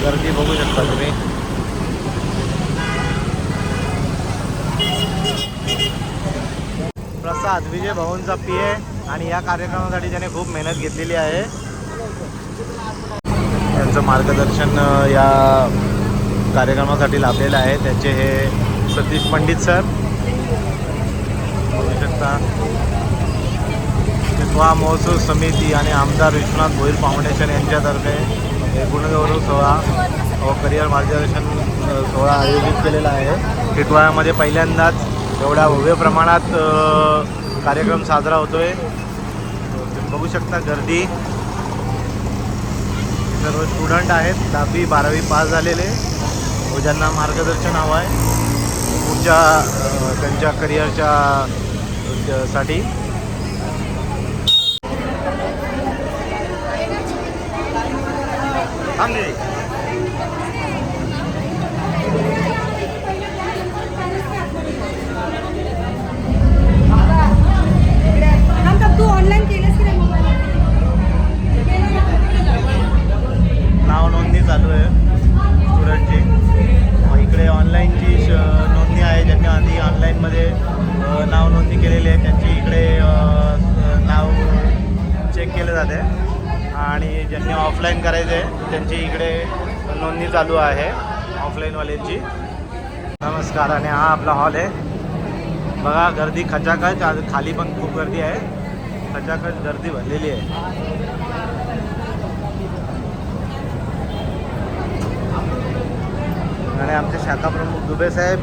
गर्दी बघू शकता तुम्ही. प्रसाद विजय भाऊंचा पीए आणि या कार्यक्रमासाठी त्याने खूप मेहनत घेतलेली आहे. त्यांचं मार्गदर्शन या कार्यक्रमासाठी लाभलेलं आहे. त्यांचे हे सतीश पंडित सर बघू शकता. टिटवाळा महोत्सव समिती आणि आमदार विश्वनाथ भोईर फाउंडेशन यांच्यातर्फे गुणगौरव सोहळा व करिअर मार्गदर्शन सोहळा आयोजित केलेला आहे. टिटवाळ्यामध्ये पहिल्यांदाच एवढ्या भव्य प्रमाणात कार्यक्रम साजरा होतो आहे. तुम्ही बघू शकता गर्दी. सर्व स्टुडंट आहेत 10वी 12वी पास झालेले व ज्यांना मार्गदर्शन हवं आहे पुढच्या त्यांच्या करिअरच्या साठी. तू ऑनलाईन केलंस की नाही मोबाईल? नाव नोंदणी चालू आहे स्टुडंटची. इकडे ऑनलाईनची नोंदणी आहे. ज्यांनी आधी ऑनलाईनमध्ये नाव नोंदणी केलेली आहे त्यांची इकडे नाव चेक केलं जाते आणि ज्यांनी ऑफलाईन करायचं आहे त्यांची इकडे नोंदणी चालू आहे ऑफलाईनवाल्यांची. नमस्कार. आणि हा आपला हॉल आहे. बघा गर्दी खचाखच. आज खाली पण खूप गर्दी आहे. खचाखच गर्दी भरलेली आहे. आणि आमचे शाखा प्रमुख दुबे साहेब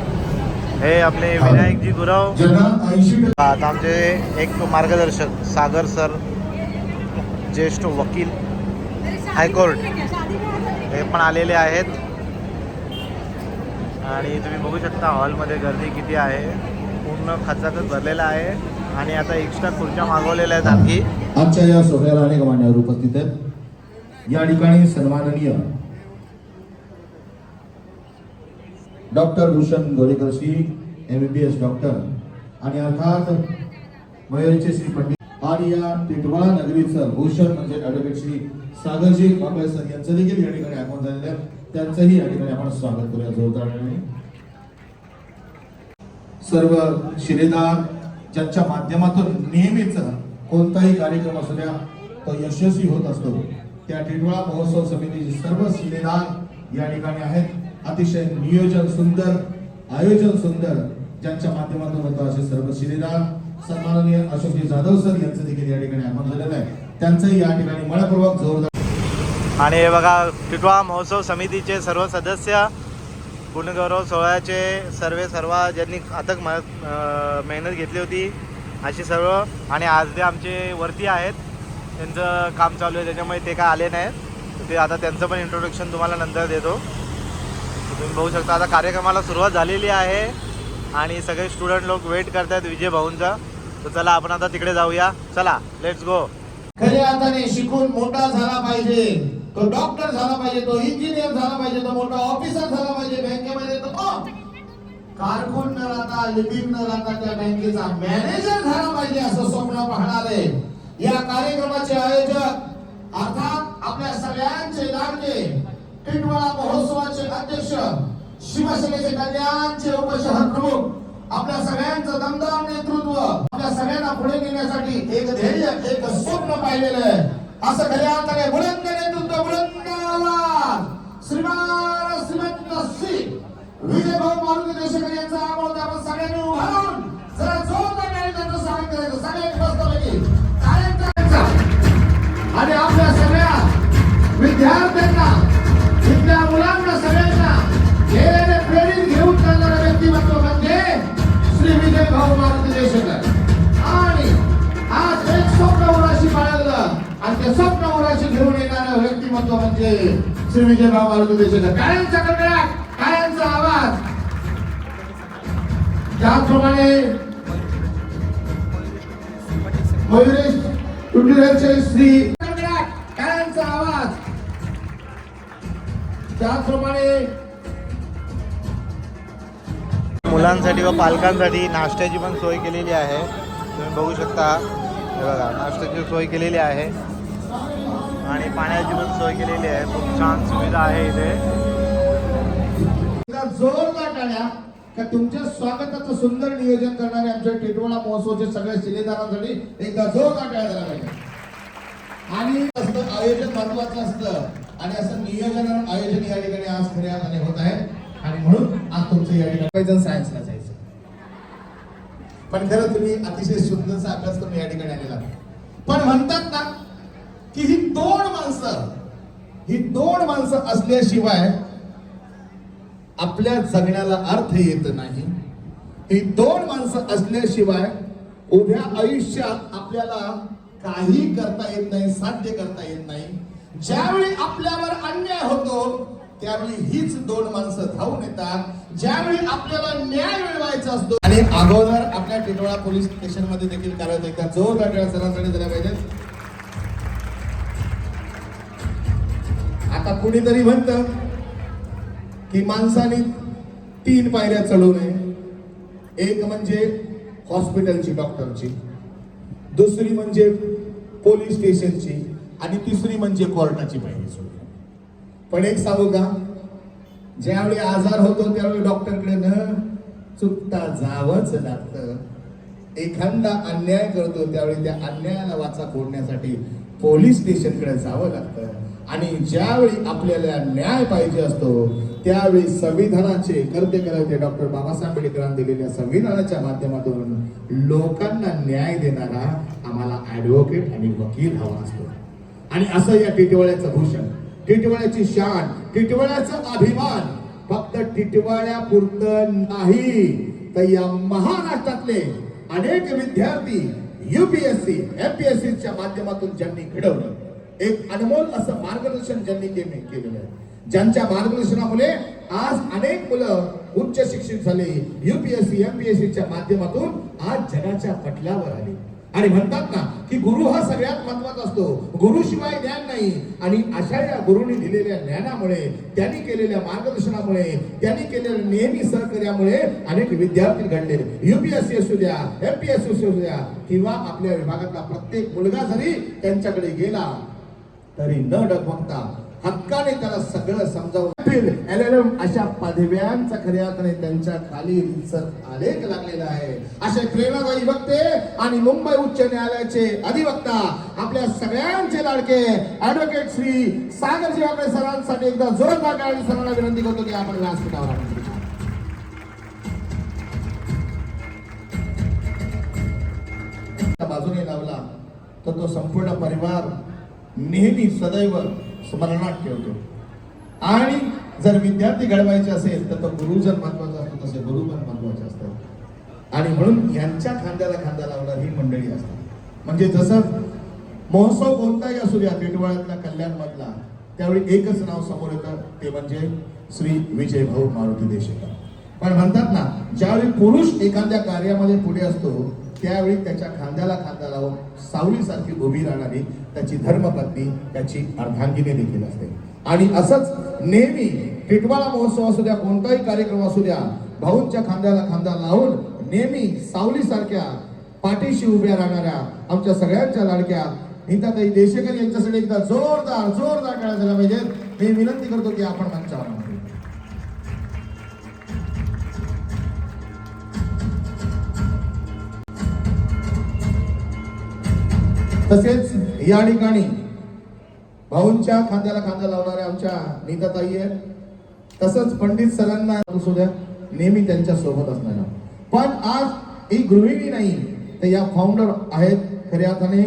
हे आपले विनायकजी गुरव. आता आमचे एक मार्गदर्शक सागर सर ज्येष्ठ वकील हायकोर्ट हे पण आलेले आहेत. आणि तुम्ही बघू शकता हॉलमध्ये गर्दी किती आहे. पूर्ण खचाखच भरलेला आहे. आणि आता एक्स्ट्रा खुर्च्या मागवलेल्या आहेत आणखी. आजच्या या सोहळ्याला अनेक मान्यवर उपस्थित आहेत. या ठिकाणी सन्माननीय doctor Bhushan Gorekar Shri MBBS doctor आणि अर्थात मयूरचे श्री पंडित आणि या टिटवाळा नगरीचं भूषण म्हणजे ॲडव्होकेट श्री सागरजी बाबा सर यांचं देखील या ठिकाणी आगमन झालेलं आहे. त्यांचंही या ठिकाणी आपण स्वागत करूया जोरदारपणे. सर्व शिलेदार ज्यांच्या माध्यमातून नेहमीच कोणताही कार्यक्रम असू द्या तो यशस्वी होत असतो त्या टिटवाळा महोत्सव समितीचे सर्व शिलेदार या ठिकाणी आहेत. अतिशय नियोजन सुंदर, आयोजन सुंदर ज्यांच्या माध्यमातून होतं असे सर्व शिलेदार सन्माननीय अशोकजी जाधव सर यांचं देखील या ठिकाणी आगमन झालेलं आहे. त्यांचंही या ठिकाणी मनपूर्वक जोरदार. आणि हे बघा टिटवाळा महोत्सव समितीचे सर्व सदस्य गुणगौरव सोहळ्याचे सर्व ज्यांनी अथक मेहनत घेतली होती अशी सर्व. आणि आज ते आमचे वरती आहेत. त्यांचं काम चालू आहे त्याच्यामुळे ते काय आले नाहीत. ते आता त्यांचं पण इंट्रोडक्शन तुम्हाला नंतर देतो. तुम्ही बघू शकता आता कार्यक्रमाला सुरुवात झालेली आहे आणि सगळे स्टुडंट लोक वेट करतात विजय भाऊंचा. तर चला आपण आता तिकडे जाऊया. चला लेट्स गो. खऱ्या अर्थाने शिकून मोठा झाला पाहिजे. तो डॉक्टर झाला पाहिजे, तो इंजिनियर झाला पाहिजे, तो मोठा ऑफिसर झाला पाहिजे बँकेमध्ये. तो कारकून न राहता, लिपिक न राहता त्या बँकेचा मॅनेजर झाला पाहिजे असं स्वप्न पाहणारे या कार्यक्रमाचे आयोजक अर्थात आपल्या सगळ्यांचे लाडके टिटवाळा महोत्सवाचे अध्यक्ष शिवसेनेचे कल्याणचे उपशहर प्रमुख आपल्या सगळ्यांचं दमदार नेतृत्व आपल्या सगळ्यांना पुढे नेण्यासाठी एक ध्येय एक स्वप्न पाहिलेलं आहे. असं खऱ्या अर्थाने बुलंद नेतृत्व, बुलंद आवाज श्रीमान श्रीमंत श्री विजय भाऊ मारुती देशकर यांचा आवाज आपण सगळ्यांनी उभा राहून जरा जोरदार त्यांचं स्वागत करायचं. सगळ्यांनी बसल्यापैकी कायमचा आणि आपल्या सगळ्या विद्यार्थ्यांना इथल्या मुलांना सगळ्यांना ध्येयाने प्रेरित घेऊन चालणारा व्यक्तिमत्व म्हणजे श्री विजय भाऊ मारुती देशकर. आणि आज एक स्वप्न उराशी बाळगलं आणि ते स्वप्न उराशी घेऊन येणारं व्यक्तिमत्व म्हणजे श्री विजय भाऊ मारुती देशकर. कायमचा कडकडाट, कायमचा आवाज त्याचप्रमाणे मयुरेश टुटीरेचे श्री टाळ्यांचा आवाज. त्याचप्रमाणे मुलांसाठी व पालकांसाठी नाश्त्याची पण सोय केलेली आहे. तुम्ही बघू शकता, हे बघा नाश्त्याची सोय केलेली आहे आणि पाण्याची पण सोय केलेली आहे. खूप छान सुविधा आहे इथे. जोरदार टाळ्या का तुमच्या स्वागताचं सुंदर नियोजन करणारे आमच्या टिटवाळा महोत्सवाचे सगळ्या शिलेदारांसाठी एकदा जोरदार टाळ्या झाला पाहिजे. आणि असं आयोजन महत्वाचं असतं आणि असं नियोजन आयोजन या ठिकाणी आज खऱ्या अर्थाने होत आहे. आणि म्हणून आज तुमचं या ठिकाणी सायन्सला जायचं, पण खरं तुम्ही अतिशय सुंदरचा अभ्यास करून या ठिकाणी आलेला. पण म्हणतात ना की ही दोन माणसं असल्याशिवाय आपल्या जगण्याला अर्थ येत नाही. ही दोन माणसं असल्याशिवाय उभ्या आयुष्यात आपल्याला काही करता येत नाही, साध्य करता येत नाही. ज्यावेळी आपल्यावर अन्याय होतो त्यावेळी हीच दोन माणसं धावून येतात. ज्यावेळी आपल्याला न्याय मिळवायचा असतो. आणि अगोदर आपल्या टिटवाळा पोलीस स्टेशन मध्ये देखील कार्यरत एकदा जोरदार सरासरी झाल्या पाहिजे. आता कुणीतरी म्हणतं की माणसाने 3 पायऱ्या चढू नये. एक म्हणजे हॉस्पिटलची, डॉक्टरची, दुसरी म्हणजे पोलीस स्टेशनची आणि तिसरी म्हणजे कोर्टाची पायरी चढू. पण एक सांगू का, ज्यावेळी आजार होतो त्यावेळी डॉक्टरकडे न चुकता जावंच लागतं. एखादा अन्याय करतो त्यावेळी त्या अन्यायाला वाचा फोडण्यासाठी पोलीस स्टेशनकडे जावं लागतं. आणि ज्यावेळी आपल्याला न्याय पाहिजे असतो त्यावेळी संविधानाचे करते डॉक्टर बाबासाहेब आंबेडकरांनी दिलेल्या संविधानाच्या माध्यमातून लोकांना न्याय देणारा आम्हाला ऍडव्होकेट आणि वकील हवा असतो. आणि असं या टिटवाळ्याचं भूषण, टिटवाळ्याची शान, टिटवाळ्याचा अभिमान फक्त टिटवाळ्यापुरतं नाही तर या महाराष्ट्रातले अनेक विद्यार्थी UPSC MPSC च्या माध्यमातून ज्यांनी घडवलं, एक अनमोल असं मार्गदर्शन ज्यांनी केलेलं आहे, ज्यांच्या मार्गदर्शनामुळे आज अनेक मुलं उच्च शिक्षित झाले, UPSC MPSC च्या माध्यमातून आज जगाच्या पटलावर आले. आणि म्हणतात ना की गुरु हा सगळ्यात महत्वाचा असतो, गुरुशिवाय ज्ञान नाही. आणि अशा या गुरुनी दिलेल्या ज्ञानामुळे, त्यांनी केलेल्या मार्गदर्शनामुळे, त्यांनी केलेल्या नेहमी सहकार्यामुळे अनेक विद्यार्थी घडले. UPSC असू द्या, MPSC असू द्या किंवा आपल्या विभागातला प्रत्येक मुलगा जरी त्यांच्याकडे गेला तरी न डगमगता हक्काने त्याला सगळं समजावून LLM अशा पदव्यांचा खऱ्या अर्थाने त्यांच्या खाली रितसर आलेख लागलेला आहे. असे प्रेरणादायी वक्ते आणि मुंबई उच्च न्यायालयाचे अधिवक्ता आपल्या सगळ्यांचे लाडके ऍडव्होकेट श्री सागरजी वाकडे सरांसाठी एकदा जोरदार टाळी सरांना विनंती करतो की आपण व्यासपीठावर बाजूने लावला तर तो संपूर्ण परिवार नेहमी सदैव स्मरणात ठेवतो. आणि जर विद्यार्थी घडवायचे असेल तर तो गुरुजन महत्वाचा असतो, तसे गुरु पण महत्वाचे असतात. आणि म्हणून यांच्या खांद्याला खांदा लावणार ही मंडळी असतात. म्हणजे जसं महोत्सव कोणताही असू द्या टिटवाळ्यातला, कल्याण मधला, त्यावेळी एकच नाव समोर येतं, ते म्हणजे श्री विजय भाऊ मारुती देशेकर. पण म्हणतात ना, ज्यावेळी पुरुष एखाद्या कार्यामध्ये पुढे असतो त्यावेळी त्याच्या खांद्याला खांदा लावून सावलीसारखी उभी राहणारी त्याची धर्मपत्नी, त्याची अर्धांगिनी देखील असते. आणि असंच नेहमी टिटवाळा महोत्सव असू द्या, कोणताही कार्यक्रम असू द्या, भाऊंच्या खांद्याला खांदा लावून नेहमी सावलीसारख्या पाठीशी उभ्या राहणाऱ्या आमच्या सगळ्यांच्या लाडक्या नीताताई देशेकर यांच्यासाठी एकदा जोरदार टाळ्या झाल्या पाहिजेत. मी विनंती करतो की आपण मंचावर तसेच या ठिकाणी भाऊंच्या खांद्याला खांदा लावणाऱ्या आमच्या नीताताई आहेत. तसंच पंडित सरांना सुद्धा नेहमी त्यांच्या सोबत असणाऱ्या. पण आज ही गृहिणी नाही तर या फाउंडर आहेत खऱ्या अर्थाने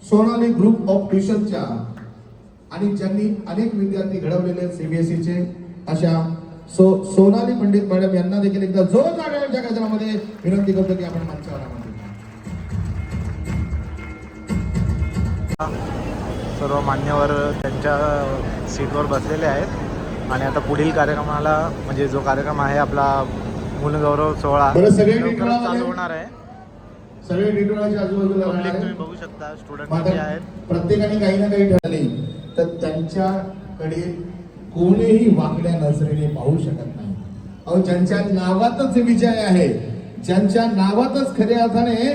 सोनाली ग्रुप ऑफ ट्युशनच्या, आणि ज्यांनी अनेक विद्यार्थी घडवलेले CBSE चे अशा सोनाली पंडित मॅडम यांना देखील एकदा जोरदार गजरामध्ये विनंती करतो की आपण मंचावर सर्व मान्यवर त्यांच्या सीटवर बसलेले आहेत. आणि आता पुढील कार्यक्रमाला, म्हणजे जो कार्यक्रम आहे आपला मूलगौरव सोहळा बरं, सगळे लवकरच टिटवाळामध्ये- चालू होणार आहे. सगळे टिटवाळाच्या आजूबाजूला पब्लिक राहणारे तुम्ही बघू शकता, स्टुडंट मात्र किती आहेत. प्रत्येकाने काही ना काही ठरले तर त्यांच्याकडे कोणीही वाकड्या नजरेने पाहू शकत नाही. अहो, ज्यांच्या नावातच विजय आहे, ज्यांच्या नावातच खऱ्या अर्थाने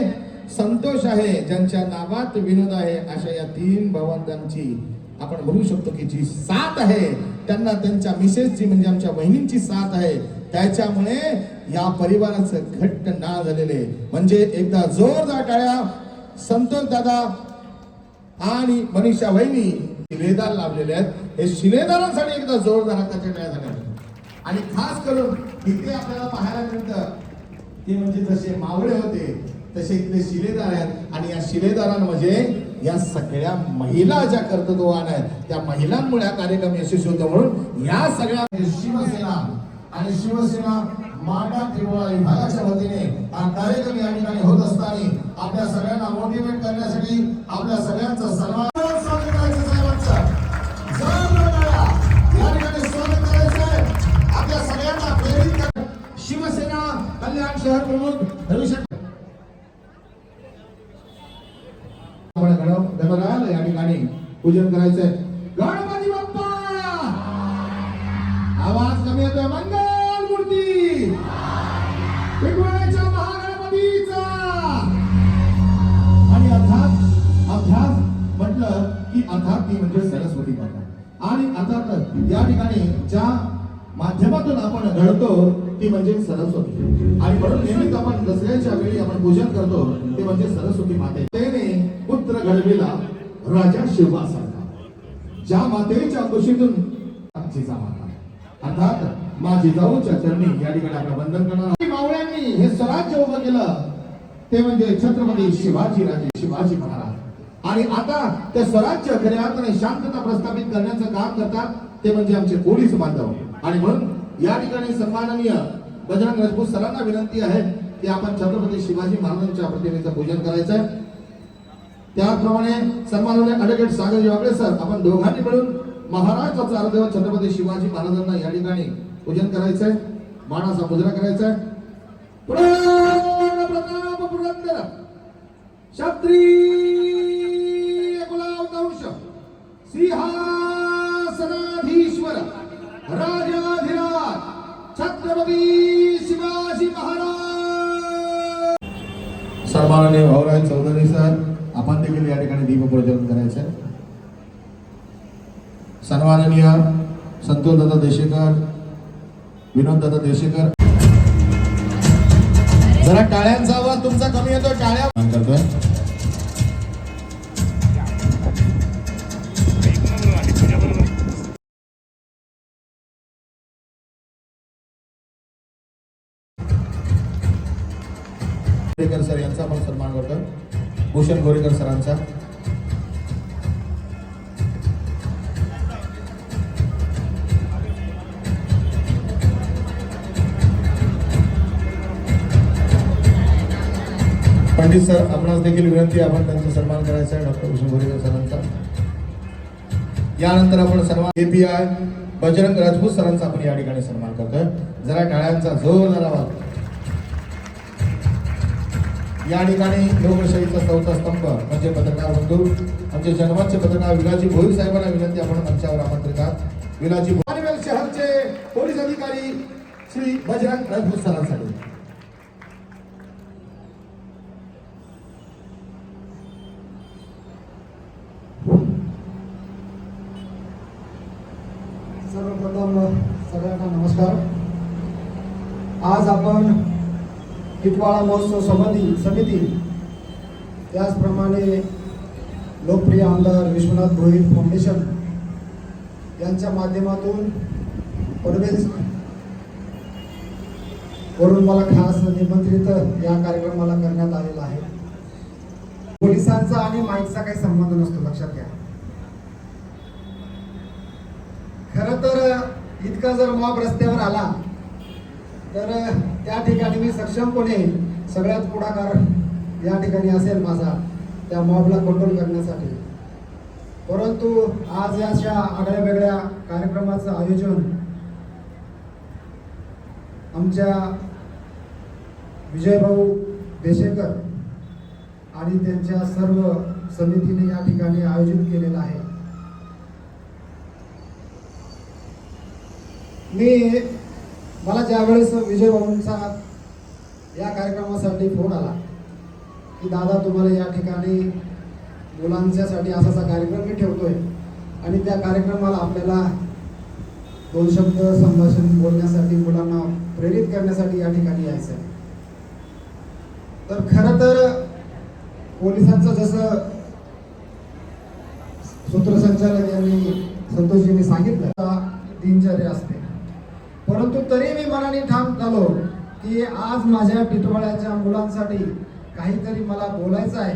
संतोष आहे, ज्यांच्या नावात विनोद आहे, अशा या 3 भावंडांची आपण म्हणू शकतो की जी साथ आहे, त्यांना त्यांच्या मिसेसची म्हणजे आमच्या बहिणींची साथ आहे, त्याच्यामुळे या परिवाराचं घट्ट नाळ झालेले. म्हणजे एकदा जोरदार टाळ्या संतोष दादा आणि मनीषा वहिनी शिलेदार लावलेले आहेत. हे शिलेदारांसाठी एकदा जोरदार हाताच्या टाळ्या झाल्या. आणि खास करून इथे आपल्याला पाहायला मिळतं ते म्हणजे जसे मावळे होते तसे इथले शिलेदार आहेत. आणि या शिलेदारांमध्ये या सगळ्या महिला ज्या कर्तृत्ववान आहेत, त्या महिलांमुळे हा कार्यक्रम यशस्वी होतो. म्हणून या सगळ्या शिवसेना आणि शिवसेना माडा टिटवाळा विभागाच्या वतीने हा कार्यक्रम या ठिकाणी होत असताना आपल्या सगळ्यांना मोटिवेट करण्यासाठी आपल्या सगळ्यांचा सन्मान स्वागत करायचं साहेबांचं. जोरदार टाळ्या. या ठिकाणी स्वागत करायचं आहे आपल्या सगळ्यांना प्रेरित कर. शिवसेना कल्याण शहर प्रमुख रविशंकर गणरायाला या ठिकाणी पूजन करायचंय. गणपती बाप्पा, आवाज कमी येतोय. मंगल मूर्ती टिटवाळ्याच्या महागणपतीचा. आणि अर्थात म्हटलं की अर्थात ती म्हणजे सरस्वती माता. आणि अर्थात या ठिकाणी ज्या माध्यमातून आपण घडतो ती म्हणजे सरस्वती. आणि म्हणून नेहमीच आपण दसऱ्याच्या वेळी आपण पूजन करतो ते म्हणजे सरस्वती माते. त्याने पुत्र घडविला राजा शिवासारखा, ज्या मातेच्या कुशीतून जिजामाता अर्थात मा जिजाऊच्या चरणी या ठिकाणी आपण वंदन करणार. मावळ्यांनी हे स्वराज्य उभं केलं ते म्हणजे छत्रपती शिवाजी महाराज. आणि आता ते स्वराज्य खऱ्या अर्थाने शांतता प्रस्थापित करण्याचं काम करतात ते म्हणजे आमचे पोलीस बांधव. आणि म्हणून या ठिकाणी सन्माननीय बजरंग राजपूत सरांना विनंती आहे की आपण छत्रपती शिवाजी महाराजांच्या प्रतिमेचं पूजन करायचं आहे. त्याचप्रमाणे सन्माननीय ॲडव्होकेट सागर वाकडे सर, आपण दोघांनी मिळून महाराष्ट्राचा अर्धदैवत छत्रपती शिवाजी महाराजांना या ठिकाणी पूजन करायचंय, मानाचा मुद्रा करायचा. प्रताप पुरंदर क्षत्रिय कुलावंश सिंहासनाधीश्वर राजाधिराज छत्रपती शिवाजी महाराज. सन्माननीय भाऊराज चौधरी सर, आपण देखील या ठिकाणी दीपप्रज्वलन करायचं आहे. सन्माननीय संतोष दादा देशेकर, विनोद दादा देशेकर. जरा टाळ्यांचा आवाज तुमचा कमी येतो, टाळ्या करतोय. गोरेकर सर यांचा आपण सन्मान करतोय. भूषण गोरेकर सरांचा. पंडित सर, आपणास देखील विनंती, आपण त्यांचा सन्मान करायचा आहे, डॉक्टर भूषण गोरेकर सरांचा. यानंतर आपण सन्मान API बजरंग राजपूत सरांचा आपण या ठिकाणी सन्मान करतोय. जरा टाळ्यांचा जोरदार आवाज. या ठिकाणी लोकशाहीचा 4था स्तंभ म्हणजे पत्रकार बंधू, आमचे जन्माचे पत्रकार विलाजी भोईर साहेबांना विनंती, आपण मंचावर आमंत्रित आहात. विलाजी भोईर शहरचे पोलीस अधिकारी श्री बजरंग राजपूत सरांसाठी. सर्वप्रथम सगळ्यांना नमस्कार. आज आपण टिटवाळा महोत्सव समिती त्याचप्रमाणे लोकप्रिय आमदार विश्वनाथ भोईर फाउंडेशन यांच्या माध्यमातून पनवेल वरून मला खास निमंत्रित या कार्यक्रमाला करण्यात आलेला आहे. पोलिसांचा आणि माईकचा काही संबंध नसतो, लक्षात घ्या. खरं तर इतका जर मॉब रस्त्यावर आला तर त्या ठिकाणी मी सक्षमपणे सगळ्यात पुढाकार या ठिकाणी असेल माझा त्या मॉबला कंट्रोल करण्यासाठी. परंतु आज या अशा आगळ्या वेगळ्या कार्यक्रमाचं आयोजन आमच्या विजयभाऊ देशेकर आणि त्यांच्या सर्व समितीने या ठिकाणी आयोजित केलेलं आहे. मला ज्यावेळेस विजयभाऊंचा या कार्यक्रमासाठी फोन आला की दादा तुम्हाला या ठिकाणी मुलांच्यासाठी असाचा कार्यक्रम मी ठेवतोय आणि त्या कार्यक्रमाला आपल्याला 2 शब्द संभाषण बोलण्यासाठी मुलांना प्रेरित करण्यासाठी या ठिकाणी यायचं आहे. तर खरं तर पोलिसांचं जसं सूत्रसंचालक यांनी संतोषजींनी सांगितलं दिनचर्या असते, परंतु तरी मी मनाने ठाम झालो की आज माझ्या टिटवाळ्याच्या मुलांसाठी काहीतरी मला बोलायचं आहे,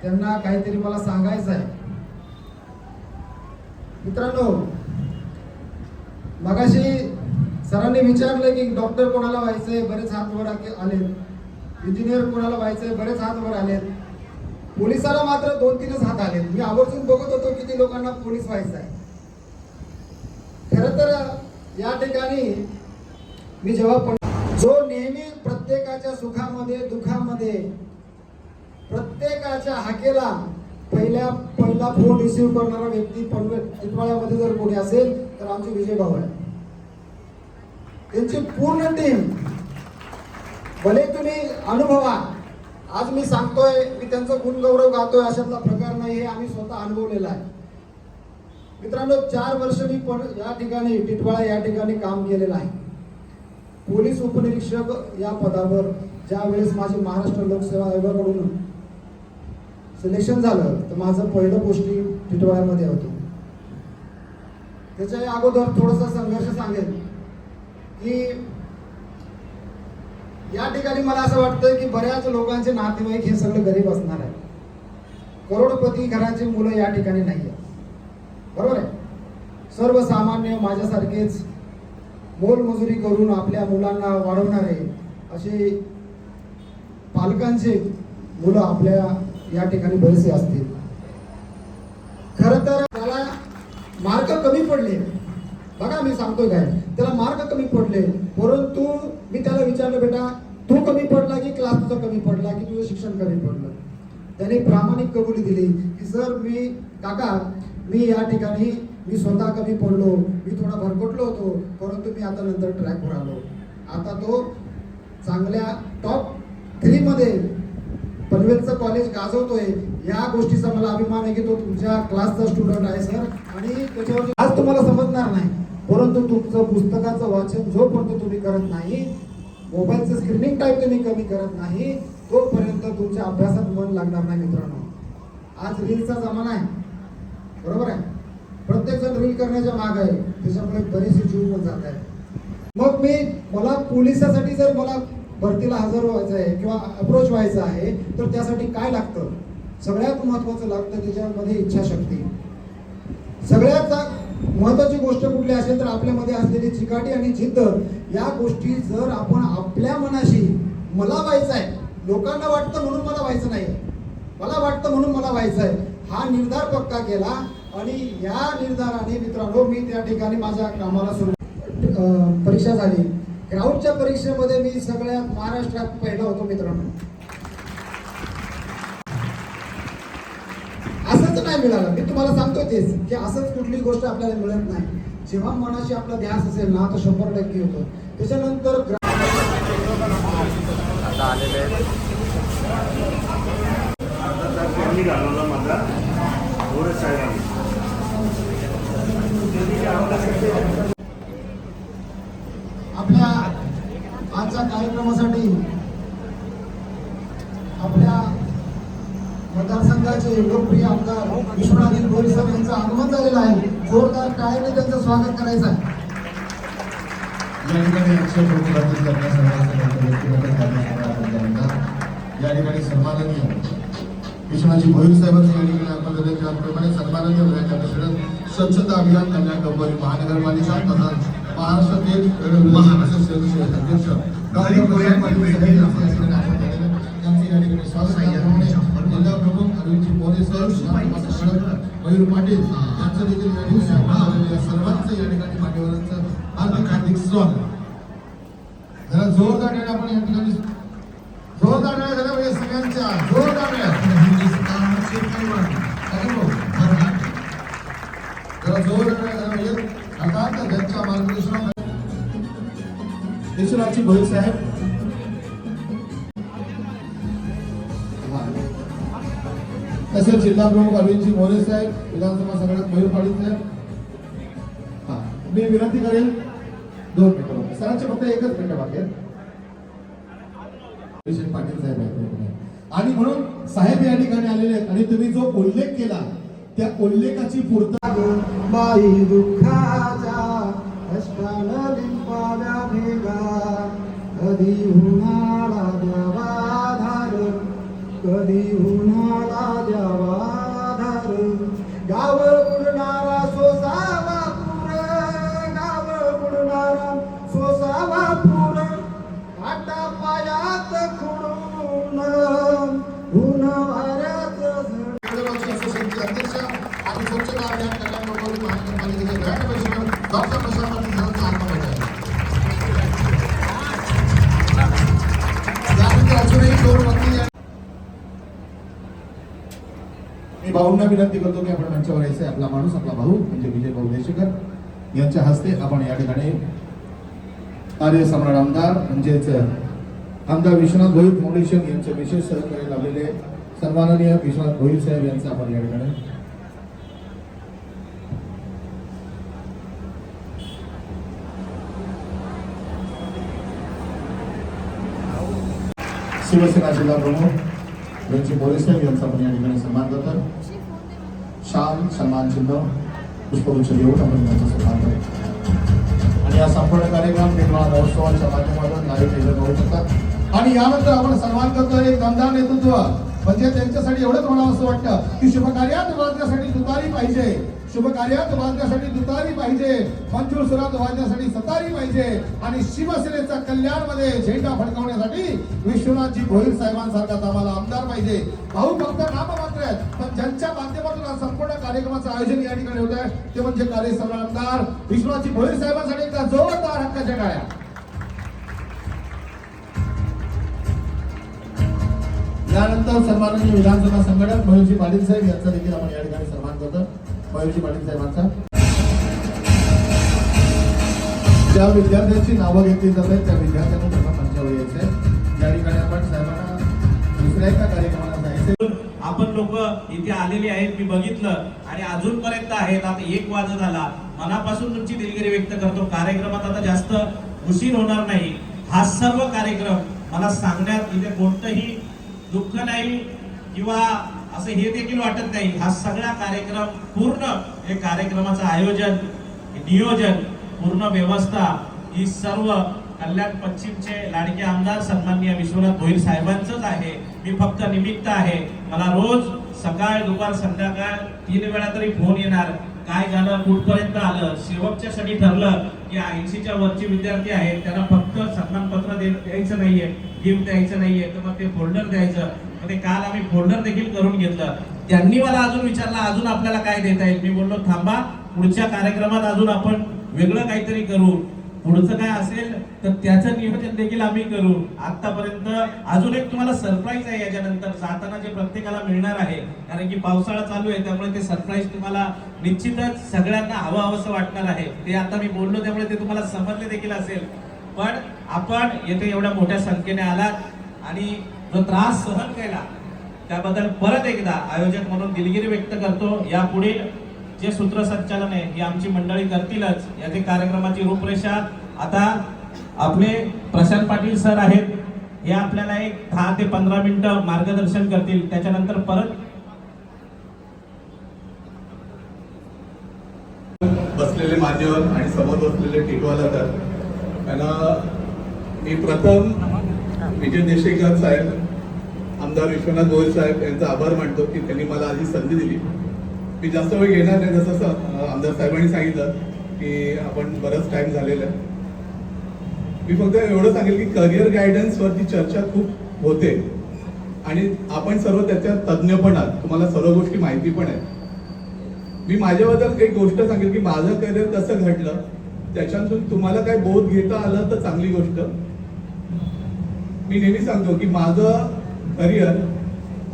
त्यांना काहीतरी मला सांगायचं आहे. मित्रांनो, मगाशी सरांनी विचारलं की डॉक्टर कोणाला व्हायचंय, बरेच हात वर आले. इंजिनियर कोणाला व्हायचंय, बरेच हात वर आलेत. पोलिसाला मात्र 2-3च हात आलेत. मी आवर्जून बघत होतो किती लोकांना पोलीस व्हायचं आहे. खरं तर या ठिकाणी मी जेव्हा जो नेहमी प्रत्येकाच्या सुखामध्ये दुःखामध्ये प्रत्येकाच्या हाकेला पहिला फोन रिसिव्ह करणारा व्यक्ती टिटवाळ्यामध्ये जर कोणी असेल तर आमचे विजयभाऊ आहे. त्यांची पूर्ण टीम, भले तुम्ही अनुभवा, आज मी सांगतोय, मी त्यांचं गुणगौरव गातोय अशातला प्रकार नाही, हे आम्ही स्वतः अनुभवलेला आहे. मित्रांनो, 4 वर्ष मी या ठिकाणी टिटवाळा या ठिकाणी काम केलेलं आहे. पोलीस उपनिरीक्षक या पदावर ज्या वेळेस माझे महाराष्ट्र लोकसेवा आयोगाकडून सिलेक्शन झालं तर माझं पहिलं पोस्टिंग टिटवाळ्यामध्ये होतं. त्याच्या अगोदर थोडासा संघर्ष सांगेल की या ठिकाणी मला असं वाटतं की बऱ्याच लोकांचे नातेवाईक हे सगळे गरीब असणार आहे. करोडपती घराची मुलं या ठिकाणी नाही आहेत, बरोबर आहे. सर्वसामान्य माझ्यासारखेच मोलमजुरी करून आपल्या मुलांना वाढवणारे असे पालकांचे मुलं आपल्या या ठिकाणी बरेचसे असतील. खरं तर त्याला मार्क कमी पडले, बघा मी सांगतोय काय, त्याला मार्क कमी पडले, परंतु मी त्याला विचारलं, बेटा तू कमी पडला की क्लास तुझा कमी पडला की तुझं शिक्षण कमी पडलं? त्याने प्रामाणिक कबुली दिली की सर मी या ठिकाणी मी स्वतः कमी पडलो, मी थोडा भरकटलो होतो, परंतु मी आता नंतर ट्रॅकवर आलो. आता तो चांगल्या टॉप 3 मध्ये पनवेलचं कॉलेज गाजवतोय. या गोष्टीचा मला अभिमान आहे की तो तुमच्या क्लासचा स्टुडंट आहे सर. आणि त्याच्यावर आज तुम्हाला समजणार नाही, परंतु तुमचं पुस्तकाचं वाचन जोपर्यंत तुम्ही करत नाही, मोबाईलचं स्क्रीनिंग टाईम तुम्ही कमी करत नाही, तोपर्यंत तुमच्या अभ्यासात मन लागणार नाही. मित्रांनो, आज रीलचा जमाना आहे, बरोबर आहे. प्रत्येक जण रील करण्याच्या माग आहे, त्याच्यामुळे बरेचसे जीव पण जात आहे. मग मला पोलिसासाठी जर मला भरतीला हजर व्हायचं आहे किंवा अप्रोच व्हायचं आहे तर त्यासाठी काय लागतं? सगळ्यात महत्वाचं लागतं त्याच्यामध्ये इच्छाशक्ती. सगळ्यात महत्वाची गोष्ट कुठली असेल तर आपल्यामध्ये असलेली चिकाटी आणि जिद्द. या गोष्टी जर आपण आपल्या मनाशी मला व्हायचं आहे, लोकांना वाटतं म्हणून मला व्हायचं नाही, मला वाटतं म्हणून मला व्हायचं आहे, हा निर्धार पक्का केला आणि या निर्धाराने मित्रांनो मी त्या ठिकाणी माझ्या कामाला परीक्षा झाली. ग्राउंडच्या परीक्षेमध्ये मी सगळ्यात महाराष्ट्रात पहिला होतो. मित्रांनो, असंच नाही मिळालं, मी तुम्हाला सांगतो तेच की असंच कुठली गोष्ट आपल्याला मिळत नाही. जेव्हा मनाशी आपला ध्यास असेल ना तर 100% होतो. त्याच्यानंतर आता आलेले आपल्या आजच्या कार्यक्रमासाठी आपल्या मतदारसंघाचे लोकप्रिय आमदार विश्वनाथ भोईर सर यांचं आगमन झालेलं आहे. जोरदार टाळ्याने त्यांचं स्वागत करायचं आहे. या ठिकाणी अक्षय प्रमुखातील या ठिकाणी सन्माननीय विश्वनाथजी भोईर साहेबांचं या ठिकाणी आपण त्याप्रमाणे सन्माननीय स्वच्छता अभियान कन्याकुमारी महानगरपालिका तथा महाराष्ट्रातील अध्यक्ष जिल्हा प्रमुख अरविंदजी मोरे सर, मयूर पाटील यांचं देखील या ठिकाणी सर्वांचं या ठिकाणी मान्यवरांचं हार्दिक स्वागत. जरा जोरदार आपण या ठिकाणी जोरदार टाळ्या झाल्या पाहिजे सगळ्यांच्या, जोरदार टाळ्या. जरा जोरदार टाळ्या झाल्या पाहिजे. अर्थात त्यांच्या मार्गदर्शनात विश्वनाथजी भोईर साहेब, तसेच जिल्हा प्रमुख अरविंदजी मोरे साहेब, विधानसभा संघटक मयूर पाटील साहेब. मी विनंती करेन 2 मिनिटं, सरांचे फक्त एकच मिनिटं बाकी आहेत. अभिषेक पाटील साहेब आहेत आणि म्हणून साहेब या ठिकाणी आलेले आहेत आणि तुम्ही जो उल्लेख केला त्या उल्लेखाची पूर्तता बाई दुःखाच्या कष्टानं लिंपाव्या भेगा, कधी उन्हाळा द्यावा धार, कधी उन्हाळा द्यावा धार. गाव बुडणारा सोसावा पूर, गाव बुडणारा सोसावा पूर, काटा पायात खुडून ऊन वाऱ्यात असोसिएशनचे अध्यक्ष आणि स्वच्छता अभियान कल्याण महानगरपालिकेचे brand ambassador doctor Prashant Patil सरांचा आगमन आहे. त्यानंतर अजूनही 2 वक्ती. मी भाऊंना विनंती करतो की आपण मंचावर यायचे. आपला माणूस, आपला भाऊ म्हणजे विजय भाऊ देशकर यांच्या हस्ते आपण या ठिकाणी आर्य सम्राट आमदार म्हणजेच आमदार विश्वनाथ भोईर फाउंडेशन यांचे विशेष सहकार्य लाभलेले सन्माननीय विश्वनाथ भोईर साहेब यांचा आपण या ठिकाणी शिवसेना जिल्हा प्रमुख रणजित मोरे साहेब यांचा आपण या ठिकाणी सन्मान करतो. शाल सन्मान चिन्ह पुष्पगुच्छ देऊन आपण त्यांचा सन्मान करतो आणि या संपूर्ण कार्यक्रम निर्माण महोत्सवाच्या माध्यमातून नागरिक पाहू शकतात. आणि यानंतर आपण सन्मान करतो एक दमदार नेतृत्व म्हणजे त्यांच्यासाठी एवढंच म्हणावं असं वाटतं की शुभ कार्यात वाजण्यासाठी तुतारी पाहिजे, शुभ कार्यात वाजण्यासाठी तुतारी पाहिजे, मंजूर सुरात वाजण्यासाठी सतारी पाहिजे आणि शिवसेनेचा कल्याणमध्ये झेंडा फडकवण्यासाठी विश्वनाथजी भोईर साहेबांसारखाच आम्हाला आमदार पाहिजे. भाऊ फक्त नाममात्र आहेत पण ज्यांच्या माध्यमातून हा संपूर्ण कार्यक्रमाचं आयोजन या ठिकाणी होत आहे ते म्हणजे कार्यसम्राट आमदार विश्वनाथजी भोईर साहेबांसाठी एकदा जोरदार हक्काच्या टाळ्या. यानंतर सन्माननीय विधानसभा संघटक मयूरजी पाटील साहेब यांचा देखील आपण या ठिकाणी सन्मान करतो. मयूरजी पाटील साहेबांचा ज्या विद्यार्थ्यांची नावं घेतली जात आहेत त्या विद्यार्थ्यांना प्रथम मंचावर यायचंय. ज्या ठिकाणी आपण साहेबांना दुसऱ्या एका कार्यक्रमाला जायचंय. आपण लोक इथे आलेली आहेत, मी बघितलं आणि अजूनपर्यंत आहेत. आता 1 वाजत आला. मनापासून तुमची दिलगिरी व्यक्त करतो. कार्यक्रमात आता जास्त उशीर होणार नाही. हा सर्व कार्यक्रम मला सांगण्यात इथे कोणतंही दुःख नाही किंवा असं हे देखील वाटत नाही. हा सगळा कार्यक्रम पूर्ण हे कार्यक्रमाचं आयोजन, नियोजन, पूर्ण व्यवस्था ही सर्व कल्याण पश्चिमचे लाडके आमदार सन्माननीय विश्वनाथ भोईर साहेबांचंच आहे. मी फक्त निमित्त आहे. मला रोज सकाळ दुपार संध्याकाळ 3 वेळा तरी फोन येणार, काय झालं, कुठपर्यंत आलं. शेवटच्या साठी ठरलं की 80च्या वरचे विद्यार्थी आहेत त्यांना फक्त सन्मानपत्र द्यायचं नाहीये, गिफ्ट द्यायचं नाहीये, तर मग ते फोल्डर द्यायचं. ते काल आम्ही फोल्डर देखील करून घेतलं. त्यांनी मला अजून विचारलं अजून आपल्याला काय देता येईल. मी बोललो थांबा, पुढच्या कार्यक्रमात अजून आपण वेगळं काहीतरी करू, पुढचं काय असेल तर त्याचं नियोजन देखील आम्ही करू. आतापर्यंत अजून एक तुम्हाला सरप्राईज आहे याच्यानंतर जाताना जे प्रत्येकाला मिळणार आहे, कारण की पावसाळा चालू आहे त्यामुळे ते सरप्राईज तुम्हाला निश्चितच सगळ्यांना हवं हवंसं वाटणार आहे. ते आता मी बोललो त्यामुळे ते तुम्हाला समजले देखील असेल. पण आपण येथे एवढ्या मोठ्या संख्येने आलात आणि जो त्रास सहन केला त्याबद्दल परत एकदा आयोजक म्हणून दिलगिरी व्यक्त करतो. यापुढील जे सूत्रसंचालन आहे ही आमची मंडळी करतीलच. याचे कार्यक्रमाची रूपरेषा आता आपले प्रशांत पाटील सर आहेत, हे आपल्याला एक 10 ते 15 मिनिटं मार्गदर्शन करतील. त्याच्यानंतर परत बसलेले मान्यवर आणि समोर बसलेले टिटवालाकर यांना मी प्रथम विजय देशेकर साहेब, आमदार विश्वनाथ भोईर साहेब यांचा आभार मानतो की त्यांनी मला आधी संधी दिली. मी जास्त वेळ घेणार नाही, जसं आमदार साहेबांनी सांगितलं की आपण बराच टाइम झालेला आहे. मी फक्त एवढं सांगेल की करिअर गायडन्स वरती चर्चा खूप होते आणि आपण सर्व त्याच्यात तज्ज्ञ पण आहात, तुम्हाला सर्व गोष्टी माहिती पण आहे. मी माझ्याबद्दल एक गोष्ट सांगेल की माझं करिअर कसं घडलं, त्याच्यातून तुम्हाला काय बोध घेता आलं तर चांगली गोष्ट. मी नेहमी सांगतो की माझं करिअर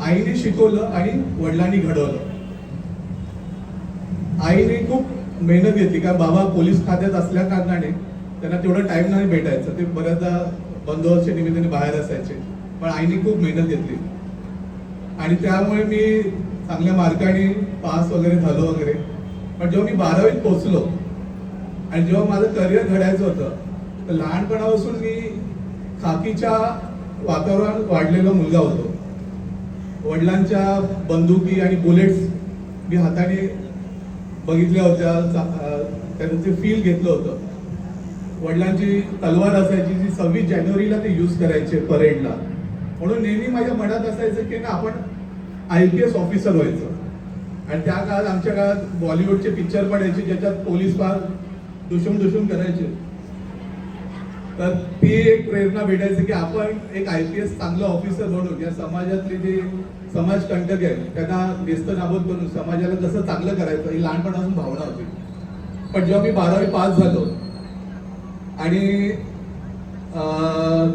आईने शिकवलं आणि वडिलांनी घडवलं. आईने खूप मेहनत घेतली, कारण बाबा पोलीस खात्यात असल्या कारणाने त्यांना तेवढा टाइम नाही भेटायचा. ते बऱ्याचदा बंदोबस्तच्या निमित्ताने बाहेर असायचे, पण आईने खूप मेहनत घेतली आणि त्यामुळे मी चांगल्या मार्काने पास वगैरे झालो वगैरे. पण जेव्हा मी 12वीत पोहोचलो आणि जेव्हा माझं करिअर घडायचं होतं, तर लहानपणापासून मी खाकीच्या वातावरणात वाढलेला मुलगा होतो. वडिलांच्या बंदुकी आणि बुलेट्स मी हाताने बघितल्या होत्या, त्याचं ते फील घेतलं होतं. वडिलांची तलवार असायची जी 26 जानेवारीला ते यूज करायचे परेडला. म्हणून नेहमी माझ्या मनात असायचं की ना आपण IPS ऑफिसर व्हायचं. आणि त्या काळात आमच्या काळात बॉलिवूडचे पिक्चर पडायचे ज्याच्यात पोलीस फार दुशूम करायचे. तर ती एक प्रेरणा भेटायची की आपण एक IPS चांगलं ऑफिसर बनून या समाजातले जे समाज कंटक आहेत त्यांना नेस्तनाबूत करून समाजाला कसं चांगलं करायचं ही लहानपणापासून भावना होती. पण जेव्हा मी 12वी पास झालो आणि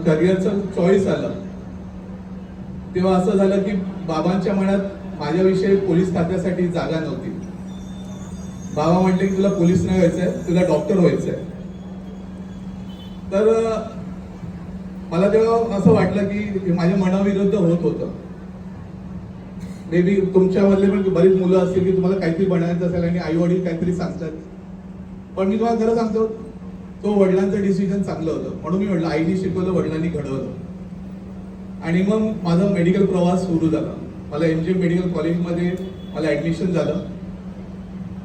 करिअरचं चॉईस आलं, तेव्हा असं झालं की बाबांच्या मनात माझ्याविषयी पोलीस खात्यासाठी जागा नव्हती. बाबा म्हटले की तुला पोलीस नाही व्हायचंय, तुला डॉक्टर व्हायचंय. तर मला तेव्हा असं वाटलं की हे माझ्या मनाविरुद्ध होत होतं. मे बी तुमच्यामधले पण बरीच मुलं असतील की तुम्हाला काहीतरी बनायचं असेल आणि आई वडील काहीतरी सांगतात. पण मी तुम्हाला खरं सांगतो, तो वडिलांचं डिसिजन चांगलं होतं. म्हणून मी म्हटलं आईने शिकवलं, वडिलांनी घडवलं. आणि मग माझा मेडिकल प्रवास सुरू झाला. मला MGM मेडिकल कॉलेजमध्ये मला ॲडमिशन झालं.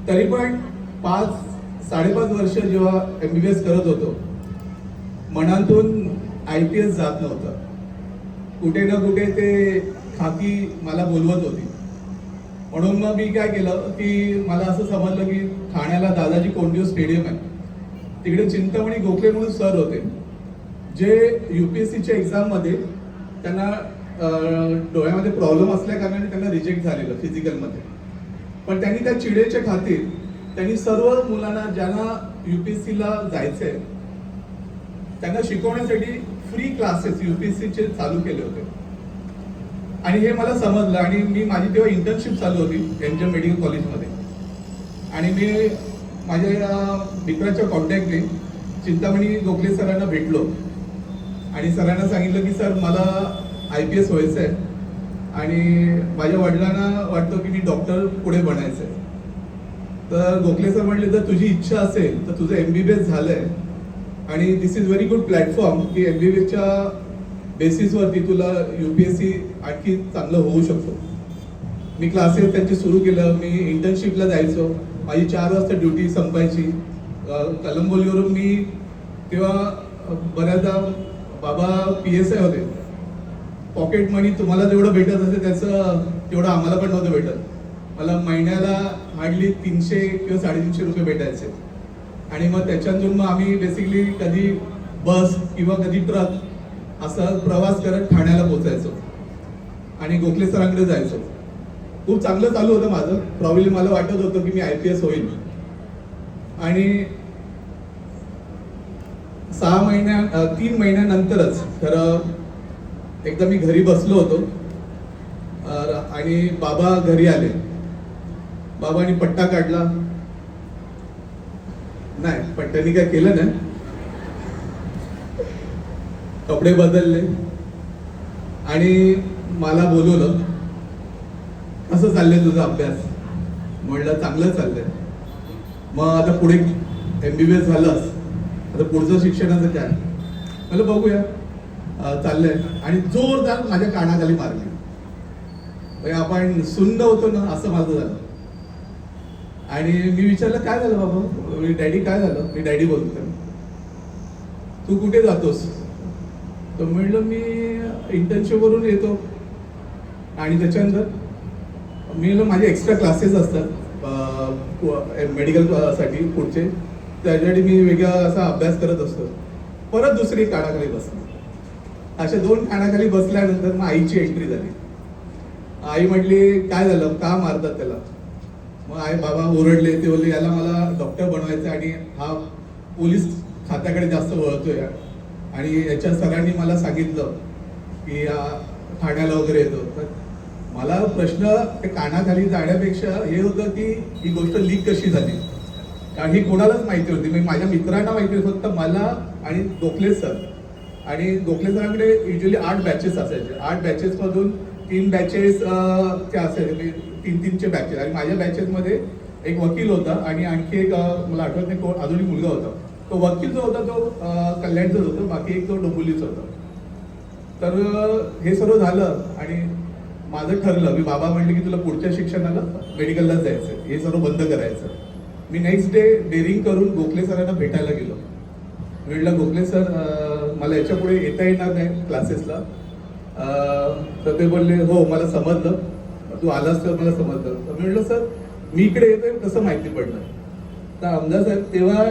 तरी पण 5-5.5 वर्ष जेव्हा MBBS करत होतो, मनातून IPS जात नव्हतं. कुठे ना कुठे ते खाकी मला बोलवत होती. म्हणून मग मी काय केलं की मला असं समजलं की ठाण्याला दादाजी कोंडदेव स्टेडियम आहे, तिकडे चिंतामणी गोखले म्हणून सर होते जे UPSCच्या एक्झाममध्ये त्यांना डोळ्यामध्ये प्रॉब्लेम असल्या कारणाने त्यांना रिजेक्ट झालेलं फिजिकलमध्ये. पण त्यांनी त्या चिडेच्या खातीर त्यांनी सर्व मुलांना ज्यांना UPSCला जायचंय त्यांना शिकवण्यासाठी फ्री क्लासेस UPSCचे चालू केले होते. आणि हे मला समजलं आणि मी माझी तेव्हा इंटर्नशिप चालू होती MGM मेडिकल कॉलेजमध्ये. आणि मी माझ्या मित्राच्या कॉन्टॅक्टने चिंतामणी गोखले सरांना भेटलो आणि सरांना सांगितलं की सर मला IPS व्हायचं आहे आणि माझ्या वडिलांना वाटतं की मी डॉक्टर पुढे बनायचं आहे. तर गोखले सर म्हटले जर तुझी इच्छा असेल तर तुझं MBBS झालंय आणि दिस इज व्हेरी गुड प्लॅटफॉर्म की MBBSच्या बेसिसवरती तुला UPSC आणखी चांगलं होऊ शकतो. मी क्लासेस त्यांचे सुरू केलं. मी इंटर्नशिपला जायचो. माझी 4 वाजता ड्युटी संपायची. कलंबोलीवरून मी तेव्हा बऱ्याचदा बाबा PSI होते. पॉकेट मनी तुम्हाला जेवढं भेटत असेल त्याचं तेवढं आम्हाला पण नव्हतं भेटत. मला महिन्याला हार्डली 300 किंवा 350 रुपये भेटायचे. आणि मग त्याच्यातून मग आम्ही बेसिकली कधी बस किंवा कधी ट्रक असा प्रवास करत ठाण्याला पोचायचो आणि गोखले सरांकडे जायचो. खूप चांगलं चालू होतं माझं. प्रॉब्ली मला वाटत होतं की मी IPS होईल. आणि 3 महिन्यानंतरच खरं एकदा मी घरी बसलो होतो आणि बाबा घरी आले. बाबांनी पट्टा काढला नाही, पट्ट्याने काय केलं नाही, कपडे बदलले आणि मला बोलवलं. कसं चाललंय तुझा अभ्यास? म्हणलं चांगलं चाललंय. मग आता पुढे MBBS झालंस, आता पुढचं शिक्षणाचं काय? मला बघूया चाललंय. आणि जोरदार माझ्या कानाखाली मारली. आपण सुन्न होतो ना असं माझं झालं. आणि मी विचारलं काय झालं बाबा? डॅडी काय झालं? मी डॅडी बोलतो. तू कुठे जातोस? तर म्हणलं मी इंटर्नशिपवरून येतो. आणि त्याच्यानंतर मी म्हणलं माझे एक्स्ट्रा क्लासेस असतात मेडिकल साठी पुढचे, त्याच्यासाठी मी वेगळा असा अभ्यास करत असतो. परत दुसरी कानाखाली बसली. अशा 2 कानाखाली बसल्यानंतर मग आईची एंट्री झाली. आई म्हटली काय झालं, का मारतात त्याला? मग आई बाबा ओरडले. ते बोलले याला मला डॉक्टर बनवायचं आणि हा पोलीस खात्याकडे जास्त वळतोय. आणि याच्या सरांनी मला सांगितलं की ठाण्याला वगैरे येतो. तर मला प्रश्न ते कानाखाली जाण्यापेक्षा हे होतं की ही गोष्ट लीक कशी झाली, कारण ही कोणालाच माहिती होती. म्हणजे माझ्या मित्रांना माहिती होती, फक्त मला आणि गोखले सर. आणि गोखले सरांकडे युजली 8 बॅचेस असायचे. 8 बॅचेसमधून 3 बॅचेस ते असायचे, म्हणजे 3-3चे बॅचेस. आणि माझ्या बॅचेसमध्ये एक वकील होता आणि आणखी एक मला आठवत नाही कोण, अजूनही मुलगा होता. तो वकील जो होता तो कल्याणचाच होता, बाकी एक तो डोंबिवलीचा होता. तर हे सर्व झालं आणि माझं ठरलं, मी बाबा म्हणले की तुला पुढच्या शिक्षणाला मेडिकललाच जायचं, हे सर्व बंद करायचं. मी नेक्स्ट डे डेअरिंग करून गोखले सरांना भेटायला गेलो. म्हटलं गोखले सर मला याच्या पुढे येता येणार नाही क्लासेसला. तर ते बोलले हो मला समजलं, तू आलास तर मला समजलं. तर मी म्हटलं सर मी इकडे येतोय कसं माहिती पडलं. तर आमदार साहेब तेव्हा